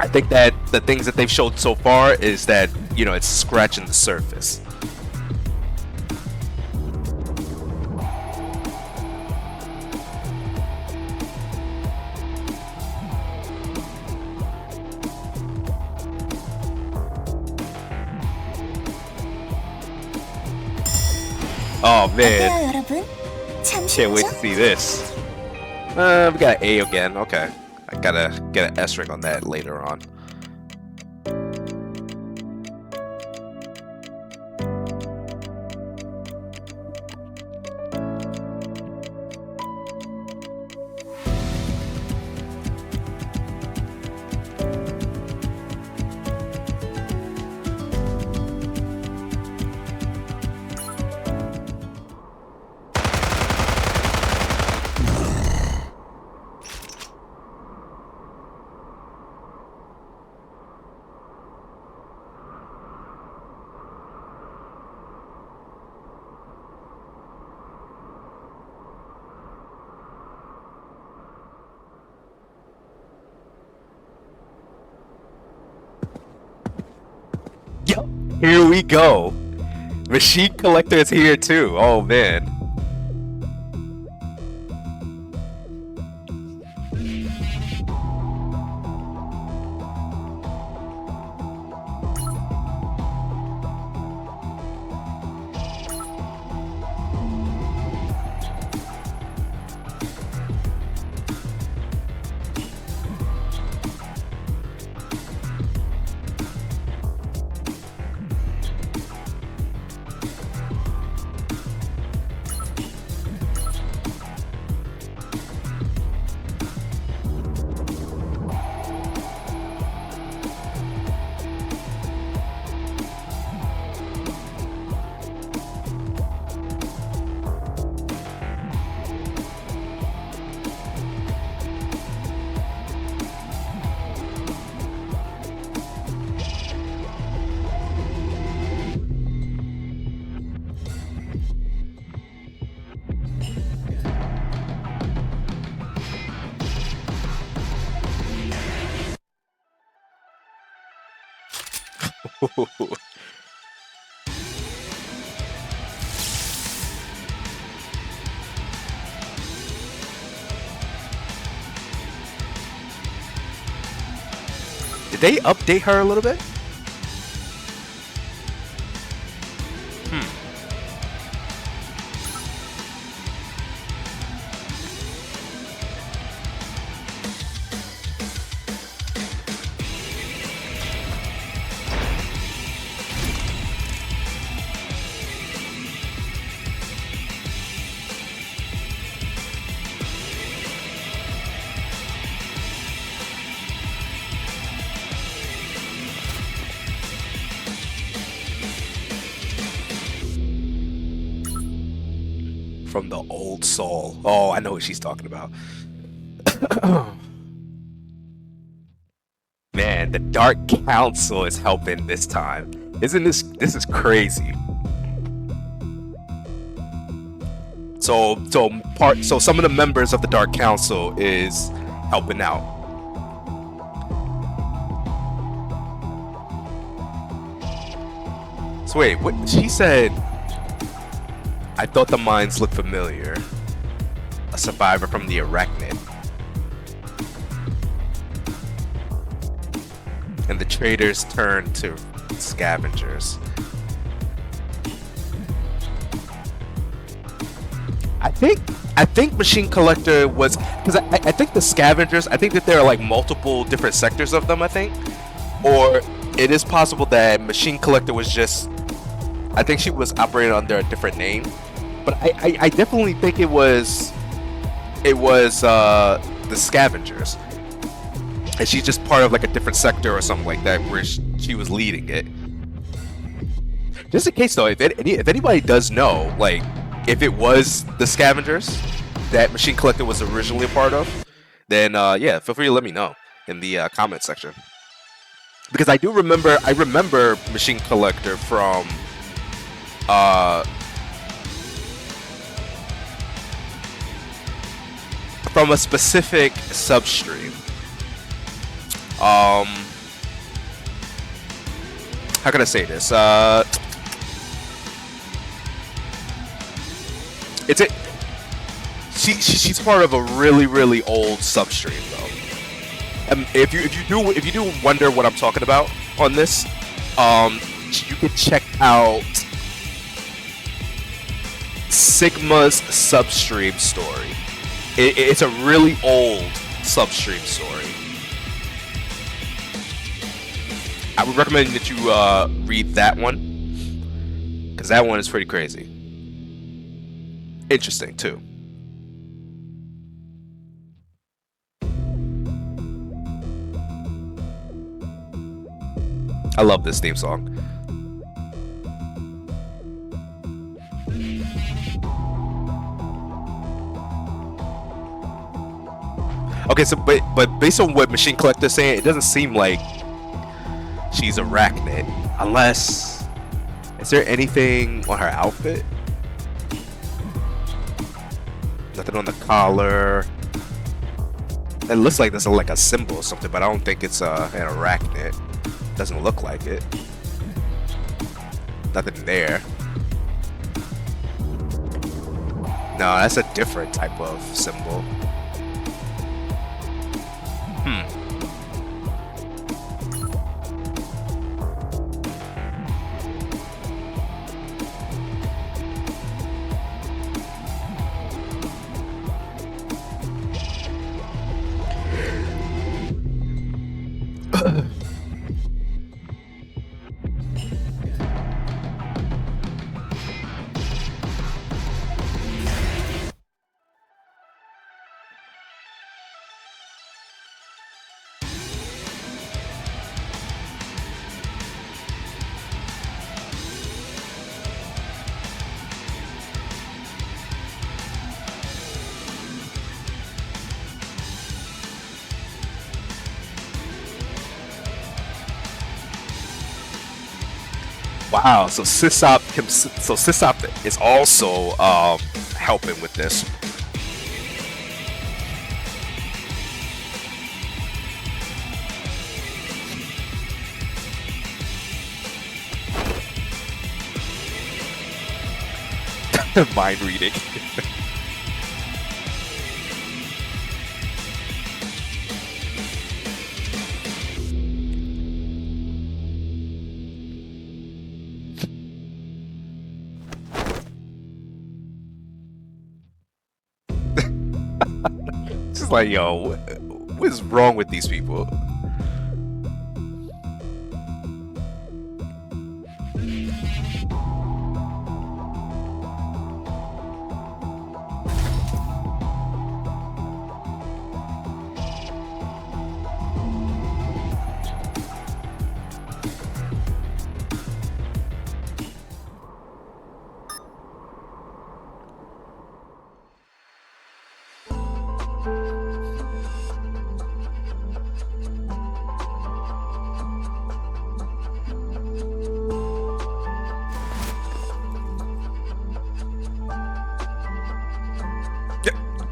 I think that the things that they've showed so far is that, you know, it's scratching the surface. Oh man, can't wait to see this. We got A again. Okay, I gotta get an S ring on that later on. Yo, here we go. Machine Collector is here too. Oh man. Did they update her a little bit? From the old soul. Oh, I know what she's talking about. Man, the Dark Council is helping this time. Isn't this is crazy. So some of the members of the Dark Council is helping out. So wait, what she said? I thought the mines looked familiar. A survivor from the Arachnid. And the traders turned to scavengers. I think Machine Collector was, because I think the scavengers, I think that there are like multiple different sectors of them, I think. Or it is possible that Machine Collector was just, I think she was operating under a different name. But I definitely think it was the scavengers, and she's just part of like a different sector or something like that, where she was leading it. Just in case though, if anybody does know, like if it was the scavengers that Machine Collector was originally a part of, then yeah, feel free to let me know in the comment section, because I remember Machine Collector from a specific substream. How can I say this? She's part of a really old substream though. If you do wonder what I'm talking about on this, you can check out Sigma's substream story. It's a really old substream story. I would recommend that you read that one, because that one is pretty crazy. Interesting too. I love this theme song. Okay, so but based on what Machine Collector's saying, it doesn't seem like she's Arachnid. Unless, is there anything on her outfit? Nothing on the collar. It looks like there's like a symbol or something, but I don't think it's an Arachnid. Doesn't look like it. Nothing there. No, that's a different type of symbol. Wow, so Sysop is also helping with this. Mind reading. Just like, yo, what is wrong with these people?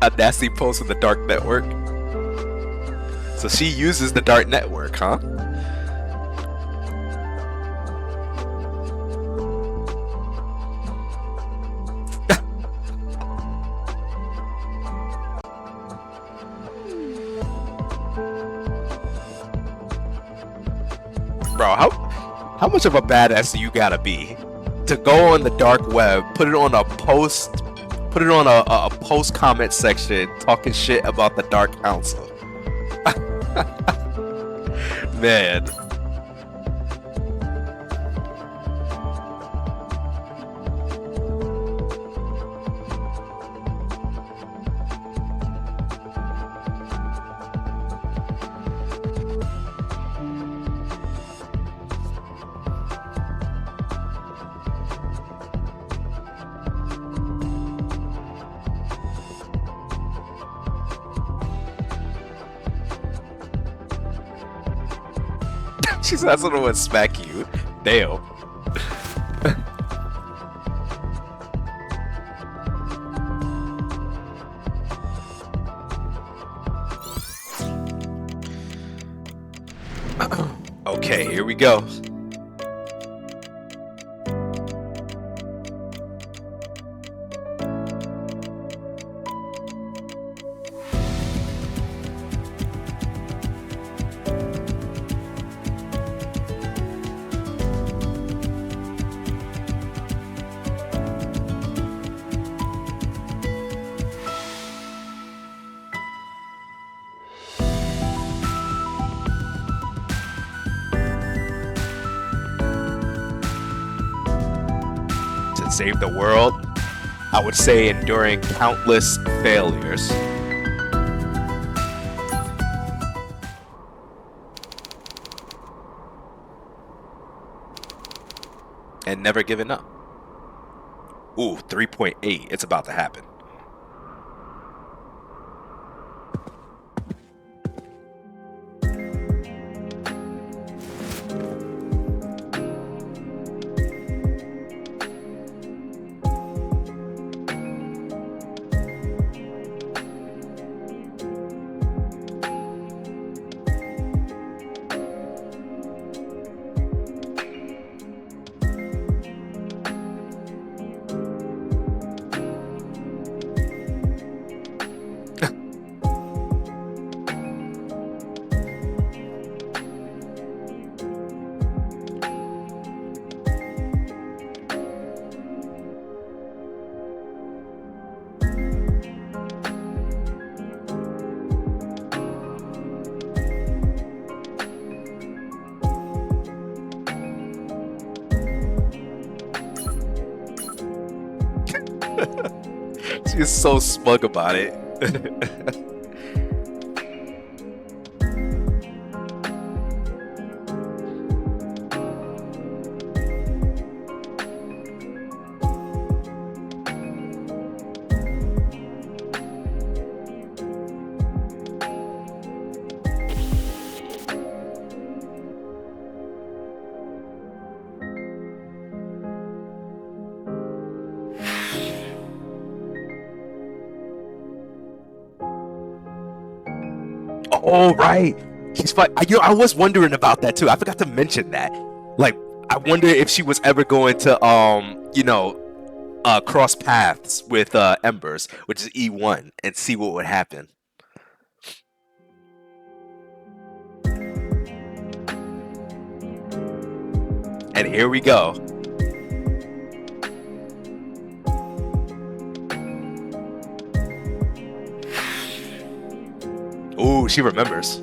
A nasty post in the dark network. So she uses the dark network, huh? Bro, how much of a badass do you gotta be to go on the dark web, put it on a post comment section talking shit about the Dark Council? Man. She said, "That's what I would smack you." Damn. Okay, here we go. Save the world, I would say enduring countless failures. And never giving up. Ooh, 3.8. It's about to happen. She is so smug about it. Oh, right. She's fine. I was wondering about that too. I forgot to mention that. Like, I wonder if she was ever going to, cross paths with Embers, which is E1, and see what would happen. And here we go. Ooh, she remembers.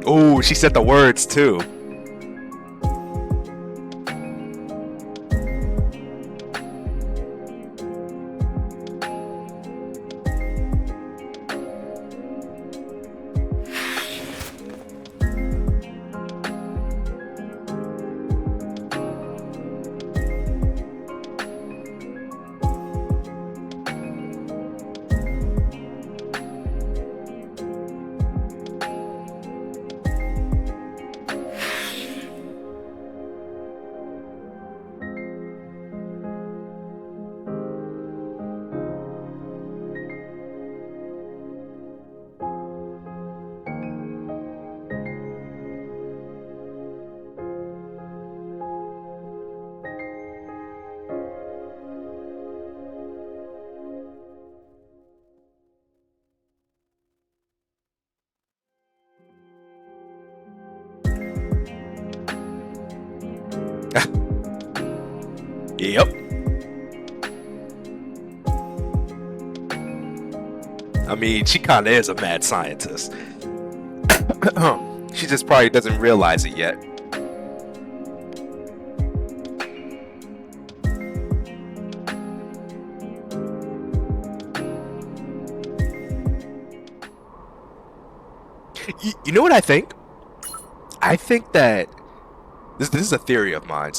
Ooh, she said the words too. Yep. I mean, she kind of is a mad scientist. She just probably doesn't realize it yet. You know what I think? I think that this is a theory of mine.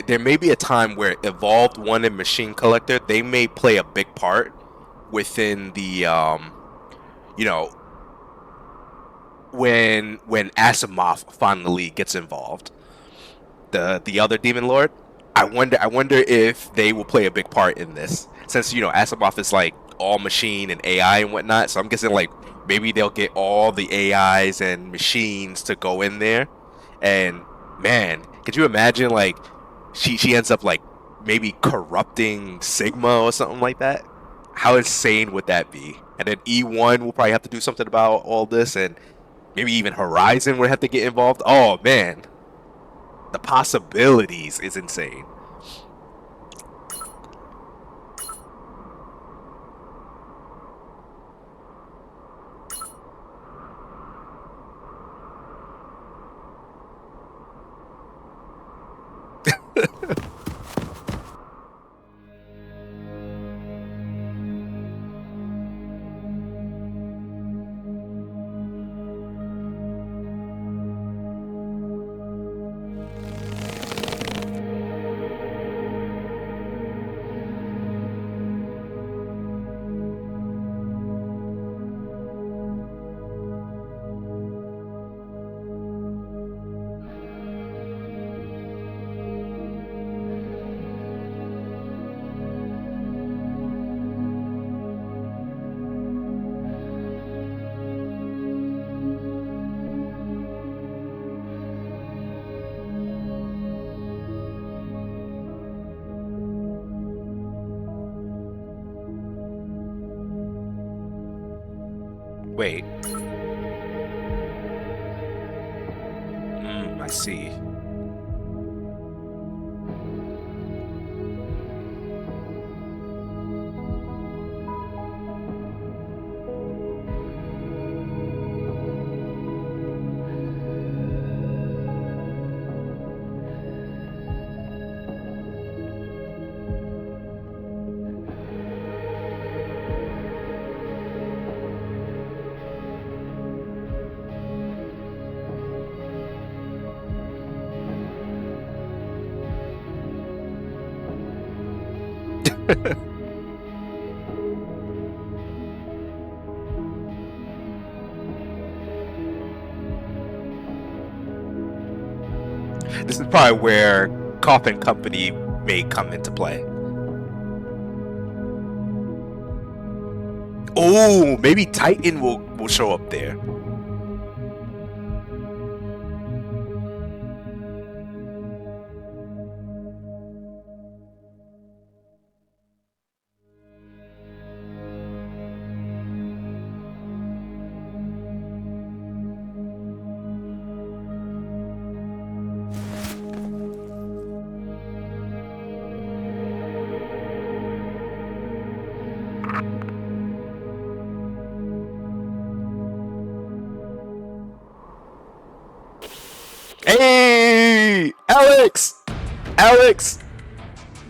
There may be a time where Evolved One and Machine Collector, they may play a big part within the you know, when Asimov finally gets involved, the other Demon Lord. I wonder if they will play a big part in this, since Asimov is like all machine and AI and whatnot. So I'm guessing like maybe they'll get all the AIs and machines to go in there, and man, could you imagine like she ends up like maybe corrupting Sigma or something like that? How insane would that be? And then E1 will probably have to do something about all this, and maybe even Horizon would have to get involved. Oh man, the possibilities is insane. Wait. I see. This is probably where Coffin Company may come into play. Oh, maybe Titan will show up there. Hey, Alex! Alex!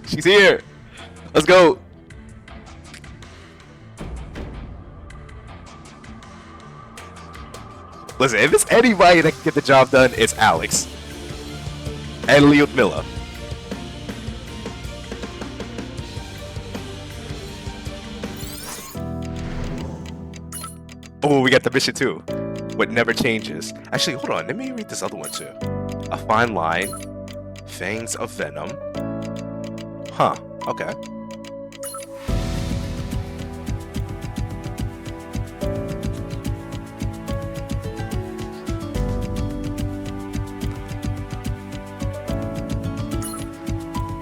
She's here. Let's go. Listen, if it's anybody that can get the job done, it's Alex. And Lyudmila. Oh, we got the mission too. What never changes. Actually, hold on. Let me read this other one too. A fine line. Fangs of venom. Huh. Okay.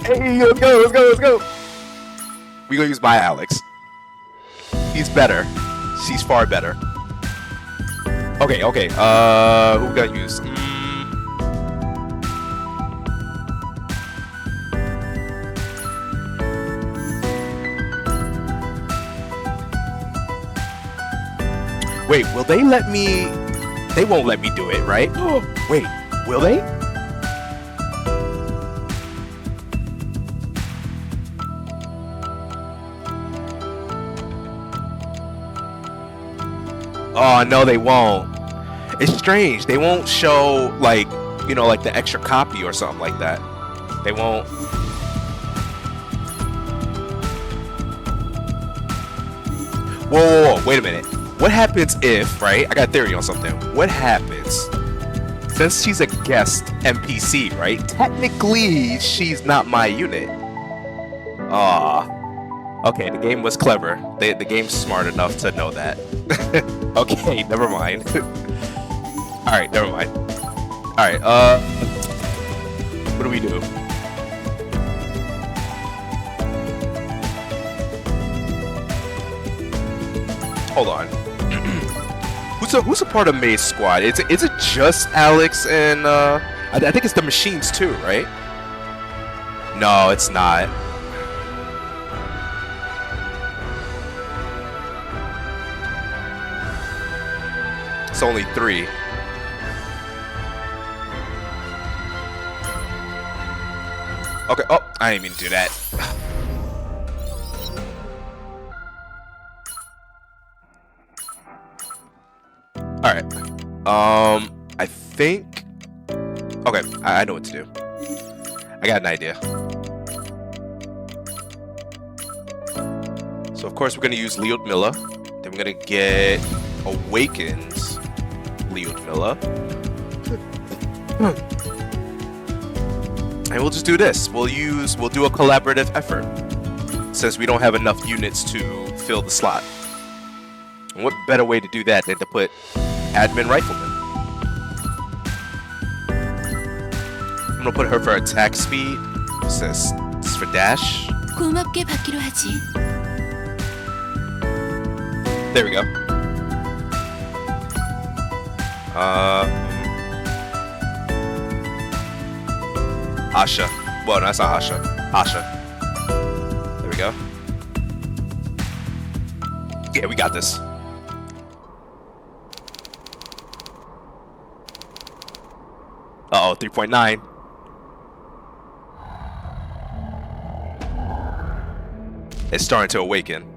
Hey, let's go, let's go, let's go. We gonna use my Alex. He's better. She's far better. Okay, okay. Who we gotta use? Wait, will they let me? They won't let me do it, right? Wait, will they? Oh, no, they won't. It's strange. They won't show, like, you know, like the extra copy or something like that. They won't. Whoa, whoa, whoa, wait a minute. What happens if, right? I got a theory on something. What happens since she's a guest NPC, right? Technically, she's not my unit. Okay, the game was clever. The game's smart enough to know that. Okay, never mind. Alright, never mind. Alright, what do we do? Hold on. Who's a part of May's squad? Is it just Alex and I think it's the machines too, right? No, it's not. It's only 3. Okay, oh, I didn't mean to do that. Alright. I think... Okay, I know what to do. I got an idea. So, of course, we're going to use Lyudmila. Then we're going to get Awakens Lyudmila. And we'll just do this. We'll do a collaborative effort. Since we don't have enough units to fill the slot. And what better way to do that than to put Admin Rifleman? I'm gonna put her for attack speed. This is for dash. 고맙게 받기로 하지. There we go. Asha. Well, no, that's not Asha. Asha. There we go. Yeah, we got this. Uh-oh, 3.9. It's starting to awaken.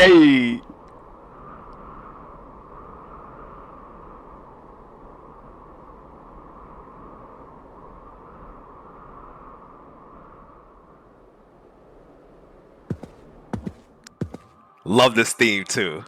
Hey. Love this theme too.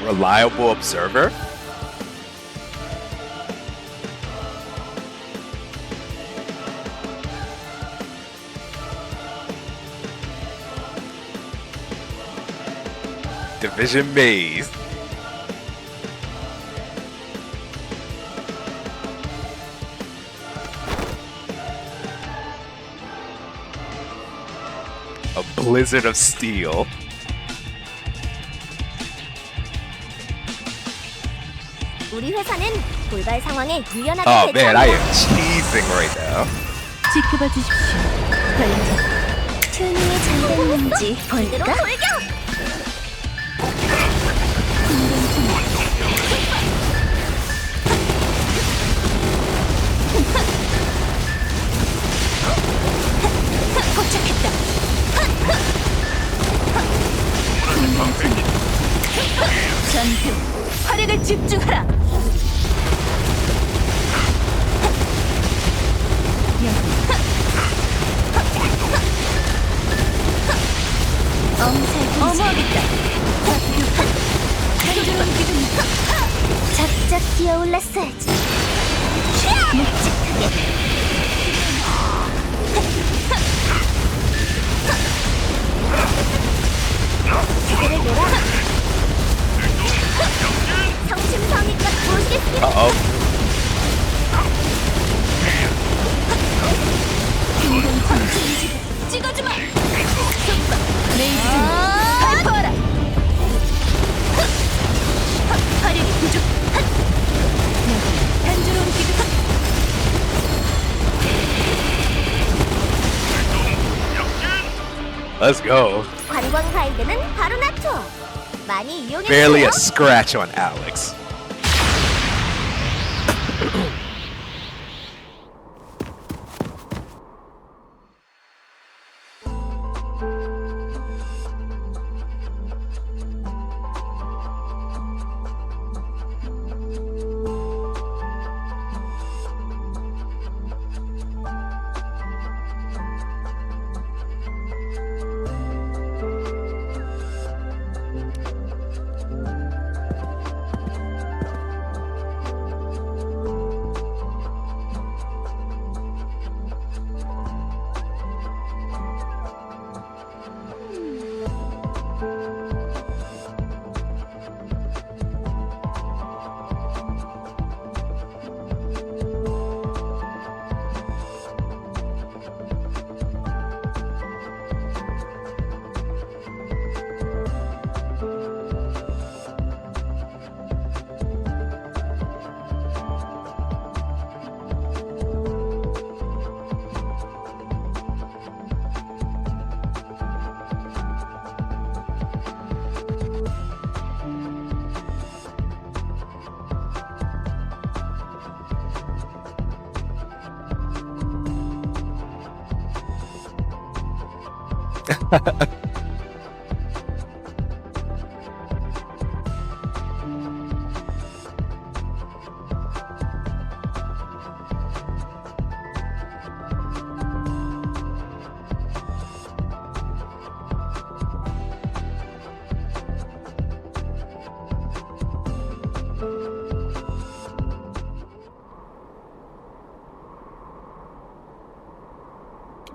Reliable observer? Division Maze. A blizzard of steel. 우리 회사는 돌발 상황에 유연하게 Oh man, I am 대처합니다. cheesing right now. 지켜봐 주십시오. 별점. 튜닝이 잘 됐는지 볼까? 도착했다. 전투. 화력을 집중하라. 어머겠다. 작작 기어올랐어야지. 묵직하게. 그대를 내라. 성심성의껏 보시겠습니다. Uh-oh. 찍어주마. 레이즈 발포하라. 화력이 부족. 단조로운 기둥. Let's go. 관광 가이드는 바로 낮춰. 많이 이용해 Barely 주세요. a scratch on Alex.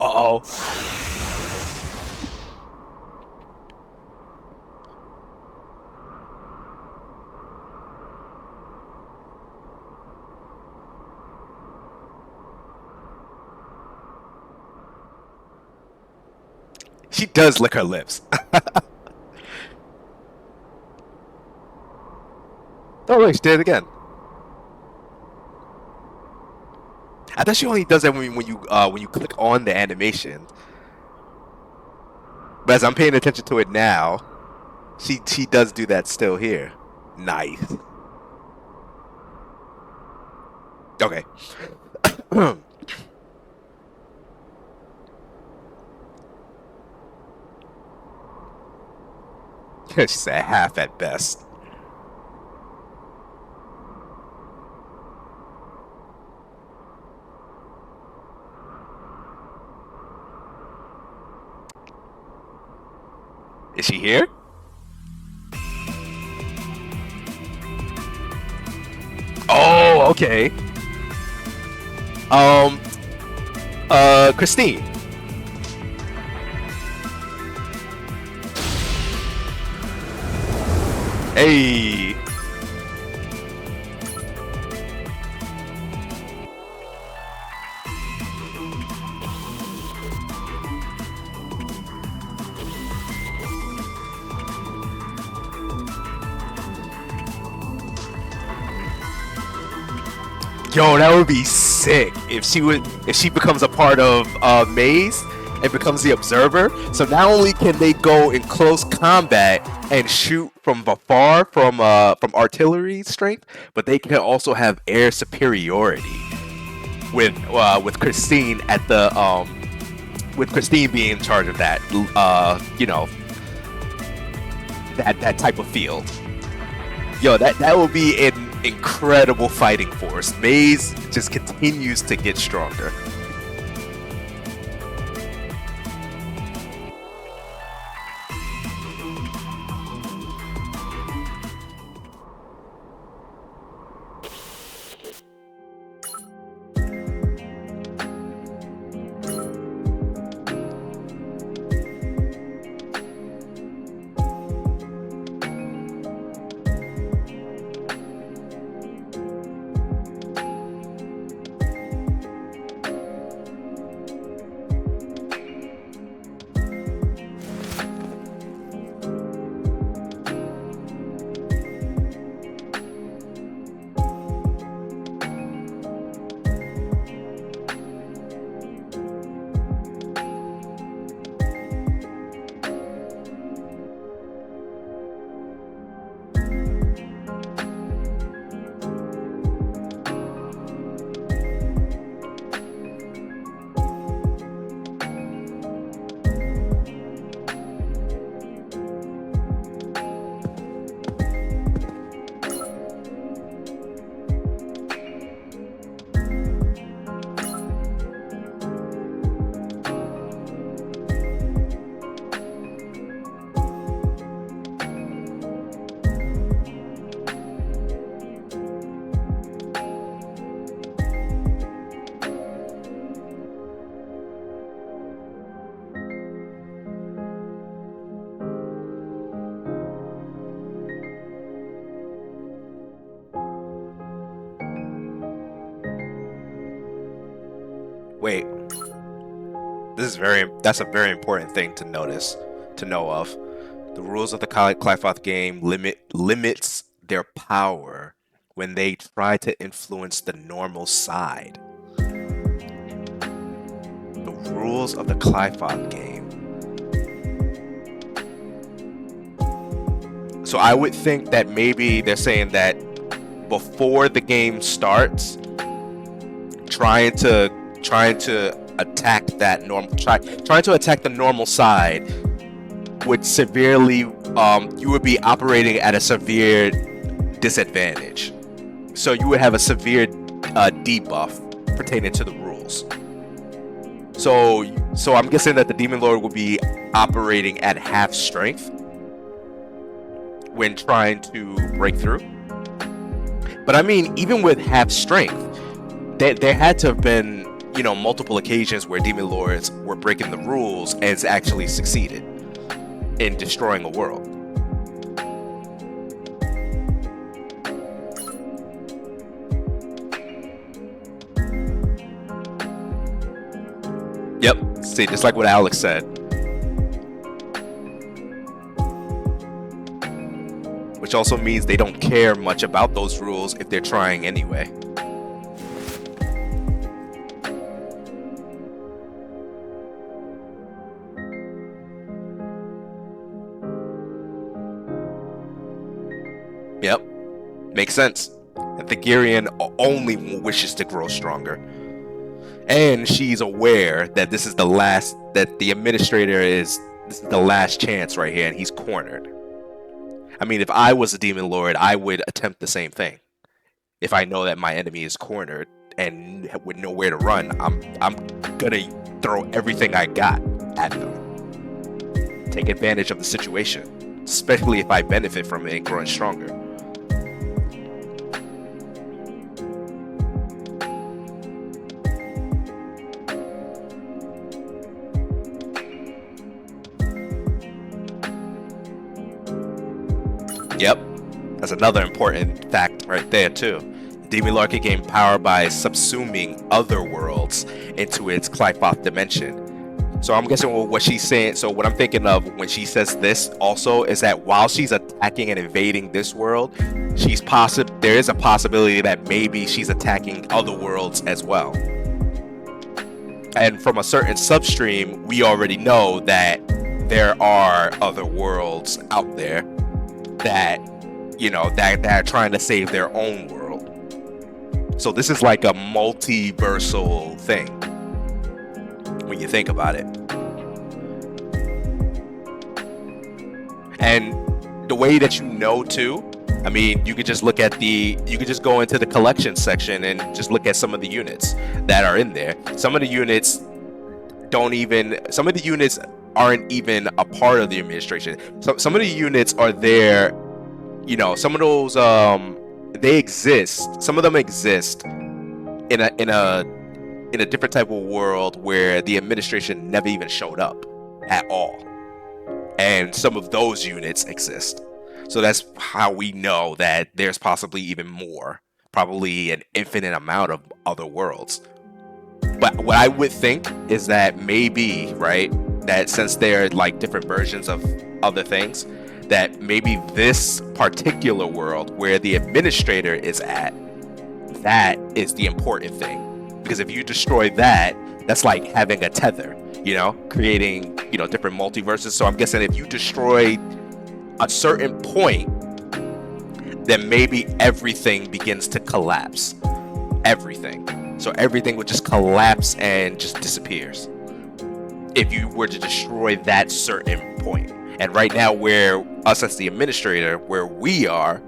Uh-oh. She does lick her lips. Oh, wait, she did it again. I thought she only does that when you click on the animation. But as I'm paying attention to it now, she does do that still here. Nice. Okay. She said half at best. Is she here? Oh, okay. Christine. Hey. Yo, that would be sick if she becomes a part of Maze and becomes the observer. So not only can they go in close combat and shoot from afar from artillery strength, but they can also have air superiority with Christine at the with Christine being in charge of that that type of field. Yo, that will be an incredible fighting force. Maze just continues to get stronger. Wait, that's a very important thing to know of. The rules of the Clifoth game limits their power when they try to influence the normal side. The rules of the Clifoth game. So I would think that maybe they're saying that before the game starts, trying to attack that trying to attack the normal side would severely you would be operating at a severe disadvantage. So you would have a severe debuff pertaining to the rules. So I'm guessing that the Demon Lord will be operating at half strength when trying to break through. But I mean, even with half strength, there had to have been multiple occasions where demon lords were breaking the rules and it's actually succeeded in destroying a world. Yep, see, just like what Alex said. Which also means they don't care much about those rules if they're trying anyway. Yep, makes sense. And Thagirian only wishes to grow stronger. And she's aware that this is that the administrator this is the last chance right here, and he's cornered. I mean, if I was a demon lord, I would attempt the same thing. If I know that my enemy is cornered and with nowhere to run, I'm gonna throw everything I got at them. Take advantage of the situation, especially if I benefit from it and growing stronger. Yep, that's another important fact right there too. Demon Lord can gain power by subsuming other worlds into its Qlipoth dimension. So I'm guessing what she's saying, so what I'm thinking of when she says this also is that while she's attacking and invading this world, there is a possibility that maybe she's attacking other worlds as well. And from a certain substream, we already know that there are other worlds out there that that are trying to save their own world. So this is like a multiversal thing when you think about it. And the way that too, I mean, you could just go into the collection section and just look at some of the units that are in there. Some of the units aren't even a part of the administration. So some of the units are there. Some of those they exist. Some of them exist in a different type of world where the administration never even showed up at all, and some of those units exist. So that's how we know that there's possibly even more, probably an infinite amount of other worlds. But what I would think is that maybe, right, that since they're like different versions of other things, that maybe this particular world where the administrator is at, that is the important thing. Because if you destroy that, that's like having a tether, creating, different multiverses. So I'm guessing if you destroy a certain point, then maybe everything begins to collapse. Everything. So everything would just collapse and just disappears if you were to destroy that certain point. And right now, where us as the administrator, where we are,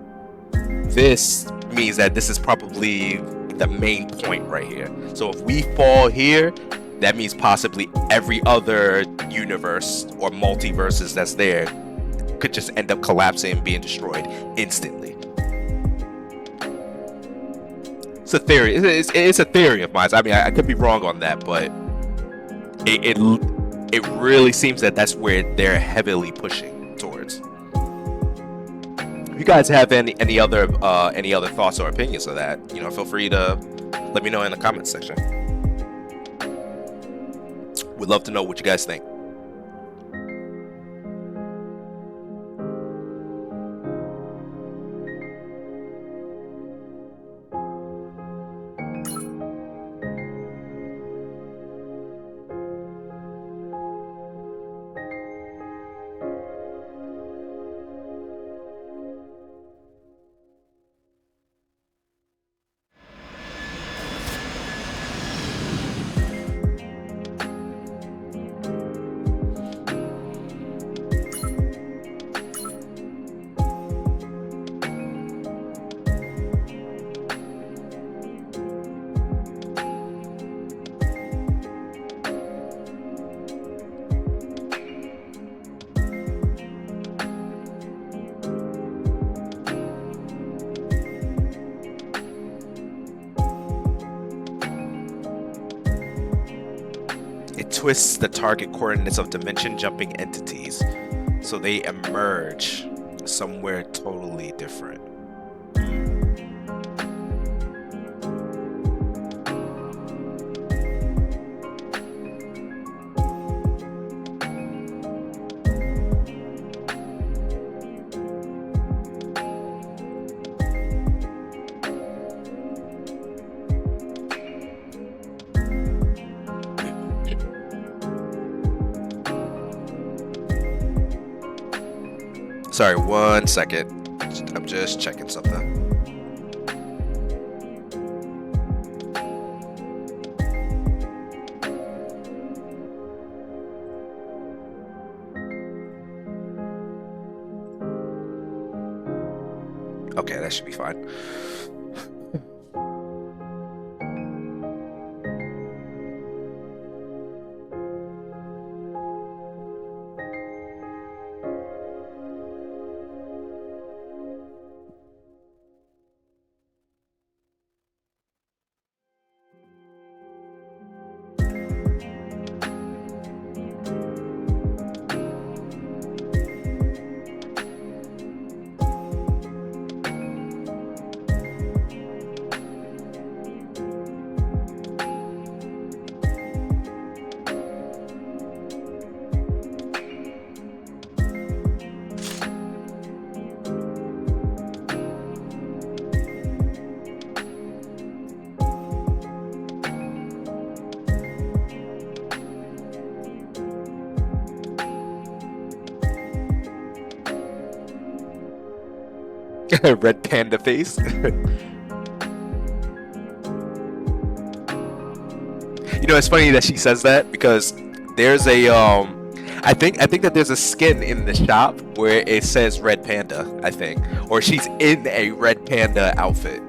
this means that this is probably the main point right here. So if we fall here, that means possibly every other universe or multiverses that's there could just end up collapsing and being destroyed instantly. It's a theory. It's a theory of mine. I mean, I could be wrong on that, but it really seems that that's where they're heavily pushing towards. If you guys have any other thoughts or opinions of that, feel free to let me know in the comments section. We'd love to know what you guys think. twists the target coordinates of dimension jumping entities, so they emerge somewhere totally different. Sorry, 1 second. I'm just checking something. Okay, that should be fine. Red panda face. You know, it's funny that she says that because there's a I think that there's a skin in the shop where it says red panda, I think, or she's in a red panda outfit.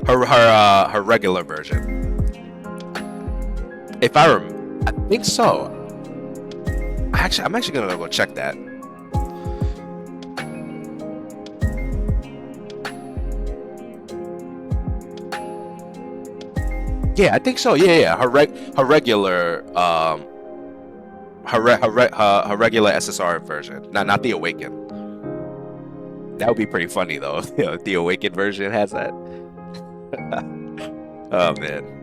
Her regular version. If I think so. I'm actually gonna go check that. Yeah, I think so. Yeah. Her regular her regular SSR version, not the Awakened. That would be pretty funny though. You know, the Awakened version has that. Oh man.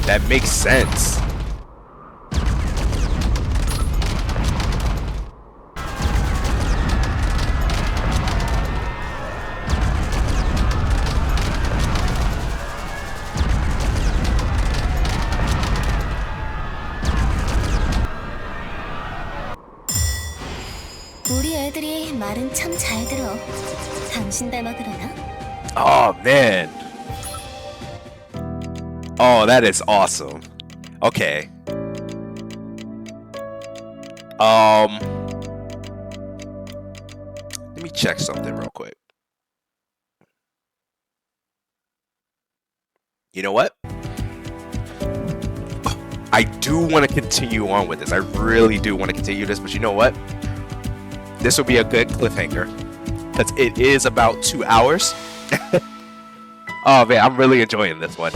That makes sense. 우리 애들이 말은 참 잘 들어. 당신 닮아 그러나? Oh man. Oh, that is awesome. Okay. Let me check something real quick. You know what? I do want to continue on with this. I really do want to continue this, but you know what? This will be a good cliffhanger because it is about 2 hours. Oh man, I'm really enjoying this one.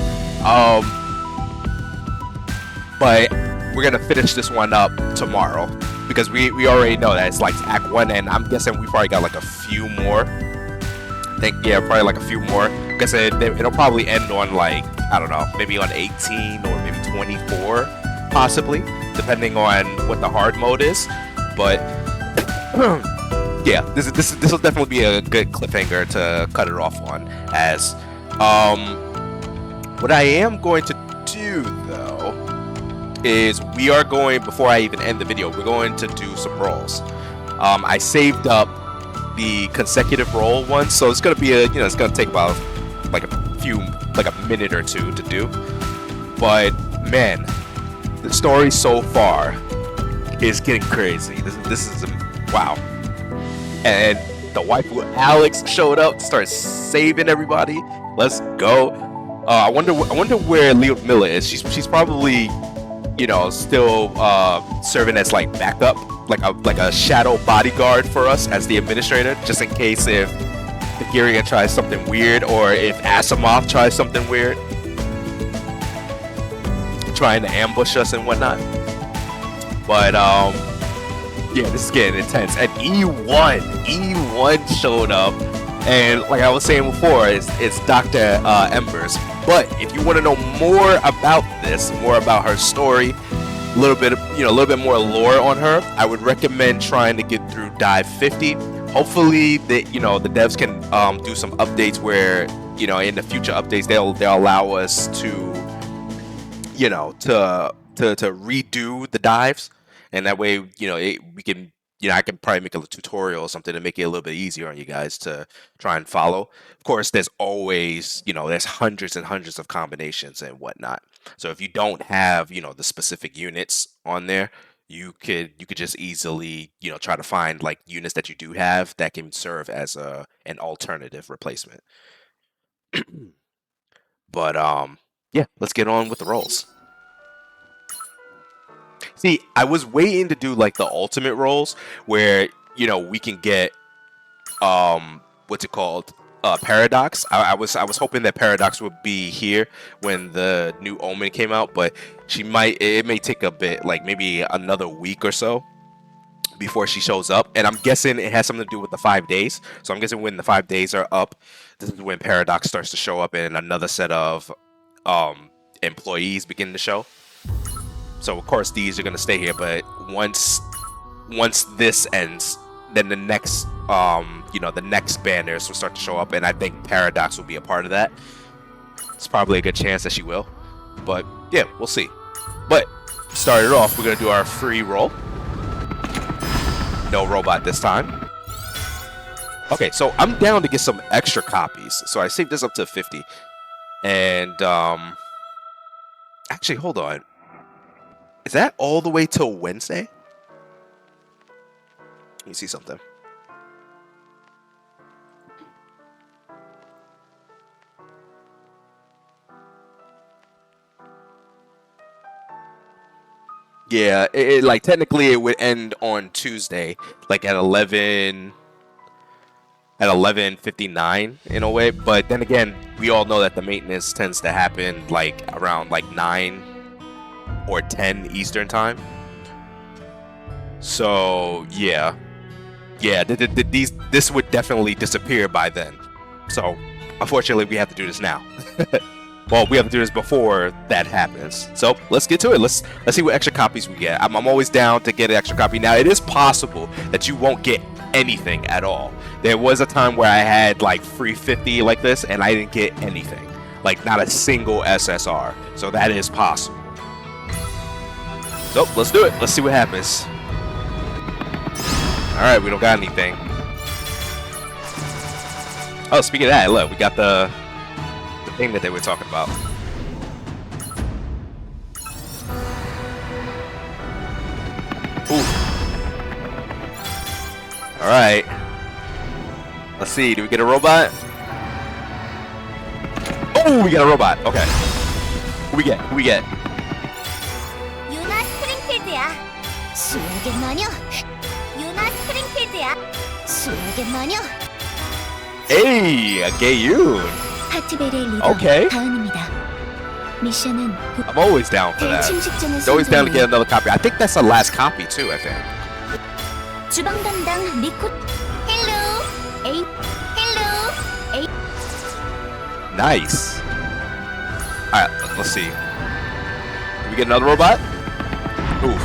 But we're gonna finish this one up tomorrow because we already know that it's like Act 1, and I'm guessing we probably got like a few more. I think, yeah, probably like a few more. Because it'll probably end on like, I don't know, maybe on 18 or maybe 24. possibly, depending on what the hard mode is. But yeah, this will definitely be a good cliffhanger to cut it off on. As what I am going to do though is we are going, before I even end the video, we're going to do some rolls. I saved up the consecutive roll one, so it's gonna be a, it's gonna take about like a minute or two to do. But man, the story so far is getting crazy. This is wow. And the waifu Alex showed up to start saving everybody. Let's go. I wonder where Milla is. She's probably, still serving as like backup, like a shadow bodyguard for us as the administrator, just in case if the Girian tries something weird, or if Asimov tries something weird, trying to ambush us and whatnot. But yeah, this is getting intense. And E1 showed up, and like I was saying before, it's Dr. Embers. But if you want to know more about this, more about her story, a little bit more lore on her, I would recommend trying to get through Dive 50. Hopefully, the devs can do some updates where, in the future updates they'll allow us to, to redo the dives, and that way, we can, I can probably make a tutorial or something to make it a little bit easier on you guys to try and follow. Of course, there's always, there's hundreds and hundreds of combinations and whatnot. So if you don't have, the specific units on there, you could just easily, try to find like units that you do have that can serve as an alternative replacement. But yeah, let's get on with the rolls. See, I was waiting to do like the ultimate rolls where, we can get what's it called? Paradox. I was hoping that Paradox would be here when the new Omen came out, but it may take a bit, like maybe another week or so before she shows up. And I'm guessing it has something to do with the 5 days. So I'm guessing when the 5 days are up, this is when Paradox starts to show up and another set of employees begin to show. So of course these are gonna stay here, but once this ends, then the next the next banners will start to show up, and I think Paradox will be a part of that. It's probably a good chance that she will, but yeah, we'll see. But started off, we're gonna do our free roll. No robot this time. Okay, so I'm down to get some extra copies, so I saved this up to 50. And actually, hold on. Is that all the way till Wednesday? Let me see something. Yeah, like technically it would end on Tuesday, like at 11:59 in a way. But then again, we all know that the maintenance tends to happen like around like 9 or 10 Eastern time. So yeah, this would definitely disappear by then. So unfortunately, we have to do this now. Well, we have to do this before that happens. So let's get to it. Let's see what extra copies we get. I'm always down to get an extra copy. Now, it is possible that you won't get anything at all. There was a time where I had like free 50 like this, and I didn't get anything. Like not a single SSR. So that is possible. So let's do it. Let's see what happens. All right, we don't got anything. Oh, speaking of that, look, we got the thing that they were talking about. Ooh. All right. Let's see. Do we get a robot? Oh, we got a robot. Okay. Who we get? Who we get? 유나 스프링필드야. 수학의 마녀. 유나 스프링필드야. 수학의 마녀. Hey, I get you. 파티벨의 리더 Okay. 다은입니다. 미션은 I'm always down for that. Always down to get another copy. I think that's the last copy too, I think. 주방 담당 리코. 헬로. 에이. 헬로. 에이. Nice. All right, let's see. Did we get another robot? Oof.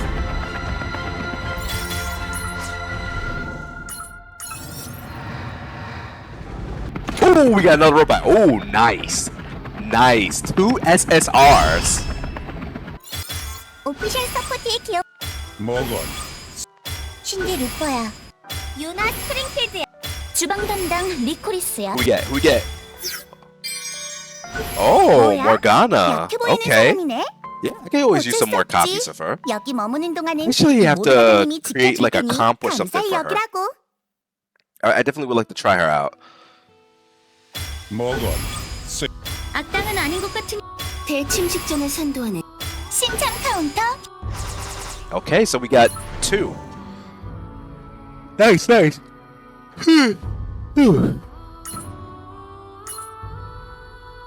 Oh, we got another robot. Oh, nice. Nice. 2 SSRs. 오피셜 서포트의 기업 뭐건 신디 루퍼야. 유나 스프링필드야. 주방 담당 리코리스야. Who we get? Oh, 뭐야? Morgana. 약해 보이는 Okay. 사람이네. Yeah, I can always use some more 어쩔 수 없지. copies of her. 여기 머무는 동안은 Actually, you have to 모든 힘이 create like a 지켜줄 comp or 테니 something 감사히 for her. 여기라고. I definitely would like to try her out. 뭐건 악당은 아닌 것 같으니 대침식전을 선도하는 심장 카운터. Okay, so we got 2. Nice, nice.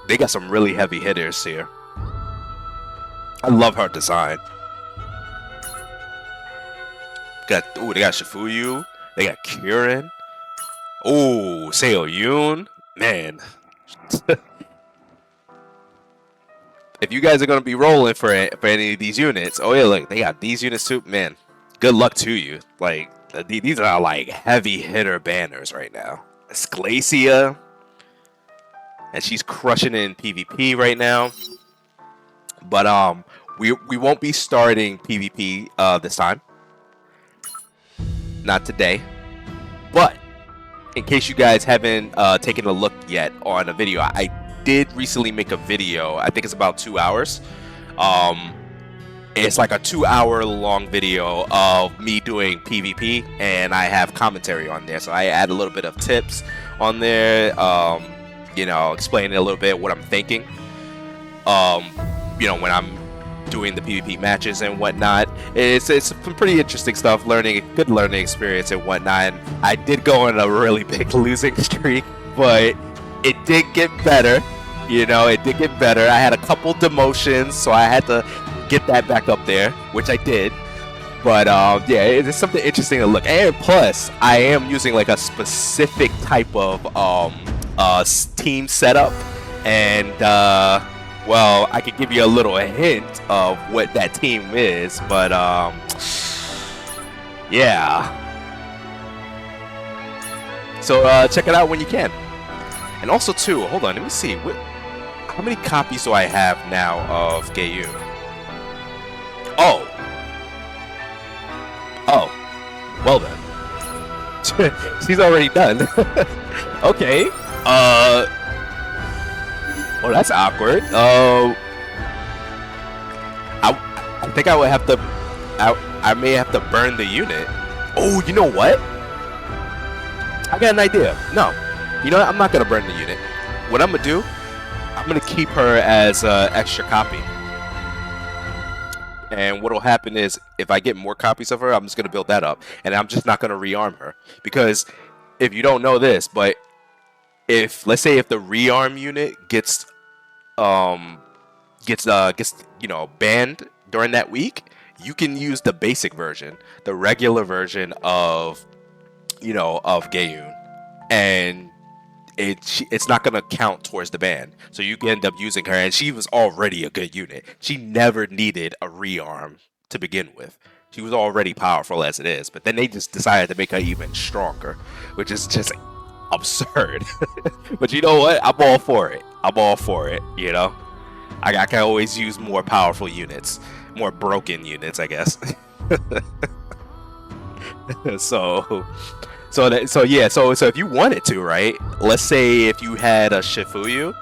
They got some really heavy hitters here. I love her design. They got Shifuyu. They got Kieran. Oh, Seo Yoon. Man. If you guys are gonna be rolling for any of these units, oh yeah, look, they got these units too. Man, good luck to you. Like these are like heavy hitter banners right now. It's Glacia, and she's crushing it in PvP right now. But we won't be starting PvP this time. Not today. But in case you guys haven't taken a look yet on a video, I did recently make a video. I think it's about 2 hours. It's like a 2-hour long video of me doing PvP, and I have commentary on there. So I add a little bit of tips on there, you know, explaining a little bit what I'm thinking. You know, when I'm doing the PvP matches and whatnot. It's some pretty interesting stuff, good learning experience and whatnot. And I did go on a really big losing streak, but it did get better. You know, it did get better. I had a couple demotions, so I had to get that back up there, which I did. But yeah, it's something interesting to look. And plus, I am using like a specific type of team setup, and well, I could give you a little hint of what that team is, but yeah. So check it out when you can. And also too, hold on, let me see. How many copies do I have now of Gayu? Oh. Oh. Well then. She's already done. Okay. Well, that's awkward. I think I would have to. I may have to burn the unit. Oh, you know what? I got an idea. No, you know what? I'm not gonna burn the unit. What I'm gonna do? I'm gonna keep her as an extra copy. And what'll happen is, if I get more copies of her, I'm just gonna build that up, and I'm just not gonna rearm her, because if you don't know this, but let's say if the rearm unit gets you know, banned during that week, you can use the basic version, the regular version of, you know, of Gayoon, and it's not gonna count towards the ban. So you can end up using her, and she was already a good unit. She never needed a rearm to begin with. She was already powerful as it is, but then they just decided to make her even stronger, which is just absurd. But you know what? I'm all for it. I'm all for it, you know? I can always use more powerful units, more broken units, I guess. So if you wanted to, right? Let's say if you had a Shifuyu,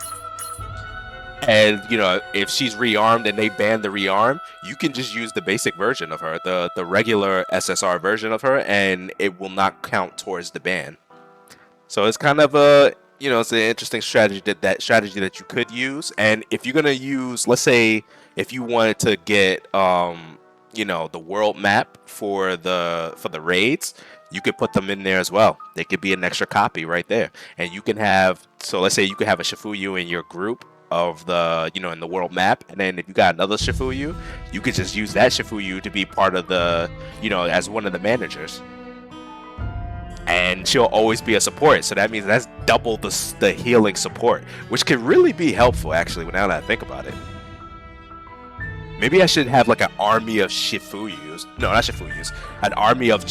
and you know, if she's rearmed and they ban the rearm, you can just use the basic version of her, the regular SSR version of her, and it will not count towards the ban. So it's kind of a, you know, it's an interesting strategy that you could use. And if you're gonna use, let's say, if you wanted to get, you know, the world map for the raids, you could put them in there as well. They could be an extra copy right there, and you can have. So let's say you could have a Shifuyu in your group of the, you know, in the world map, and then if you got another Shifuyu, you could just use that Shifuyu to be part of the, you know, as one of the managers. And she'll always be a support, so that means that's double the healing support, which could really be helpful, actually, now that I think about it. Maybe I should have like an army of Shifuyus. No, not Shifuyus. An army of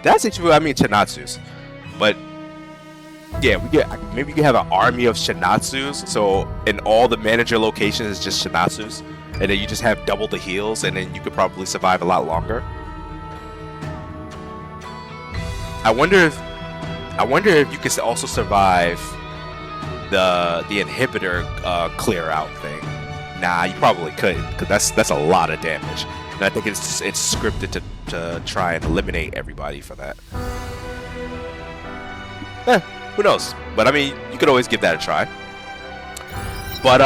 that's Shifuyu, I mean Chinatsus. But yeah, maybe we can have an army of Shinatsus. So in all the manager locations is just Shinatsus, and then you just have double the heals, and then you could probably survive a lot longer. I wonder if you could also survive the inhibitor clear out thing. Nah, you probably couldn't, because that's a lot of damage. And I think it's scripted to try and eliminate everybody for that. Who knows? But I mean, you could always give that a try. But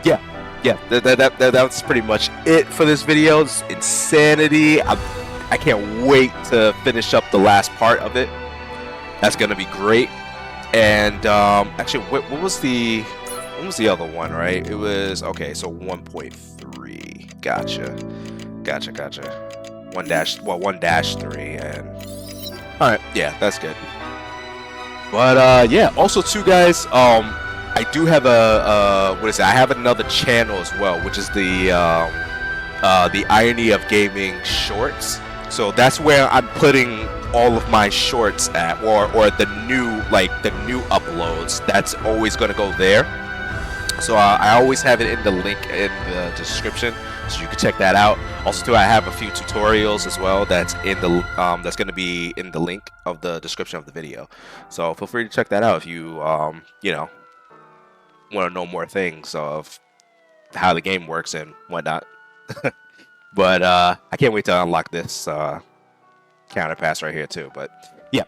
yeah, that's pretty much it for this video. It's insanity. I can't wait to finish up the last part of it. That's gonna be great. And actually, what was the other one, right? It was, okay, so 1.3. Gotcha. 1-3, and all right, yeah, that's good. But yeah, also too, guys, I do have I have another channel as well, which is the Irony of Gaming Shorts. So that's where I'm putting all of my shorts at, or the new uploads. That's always going to go there. So I always have it in the link in the description, so you can check that out. Also too, I have a few tutorials as well that's in the that's going to be in the link of the description of the video. So feel free to check that out if you you know, want to know more things of how the game works and whatnot. But I can't wait to unlock this counter pass right here too. But yeah,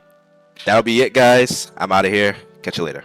that'll be it, guys. I'm out of here. Catch you later.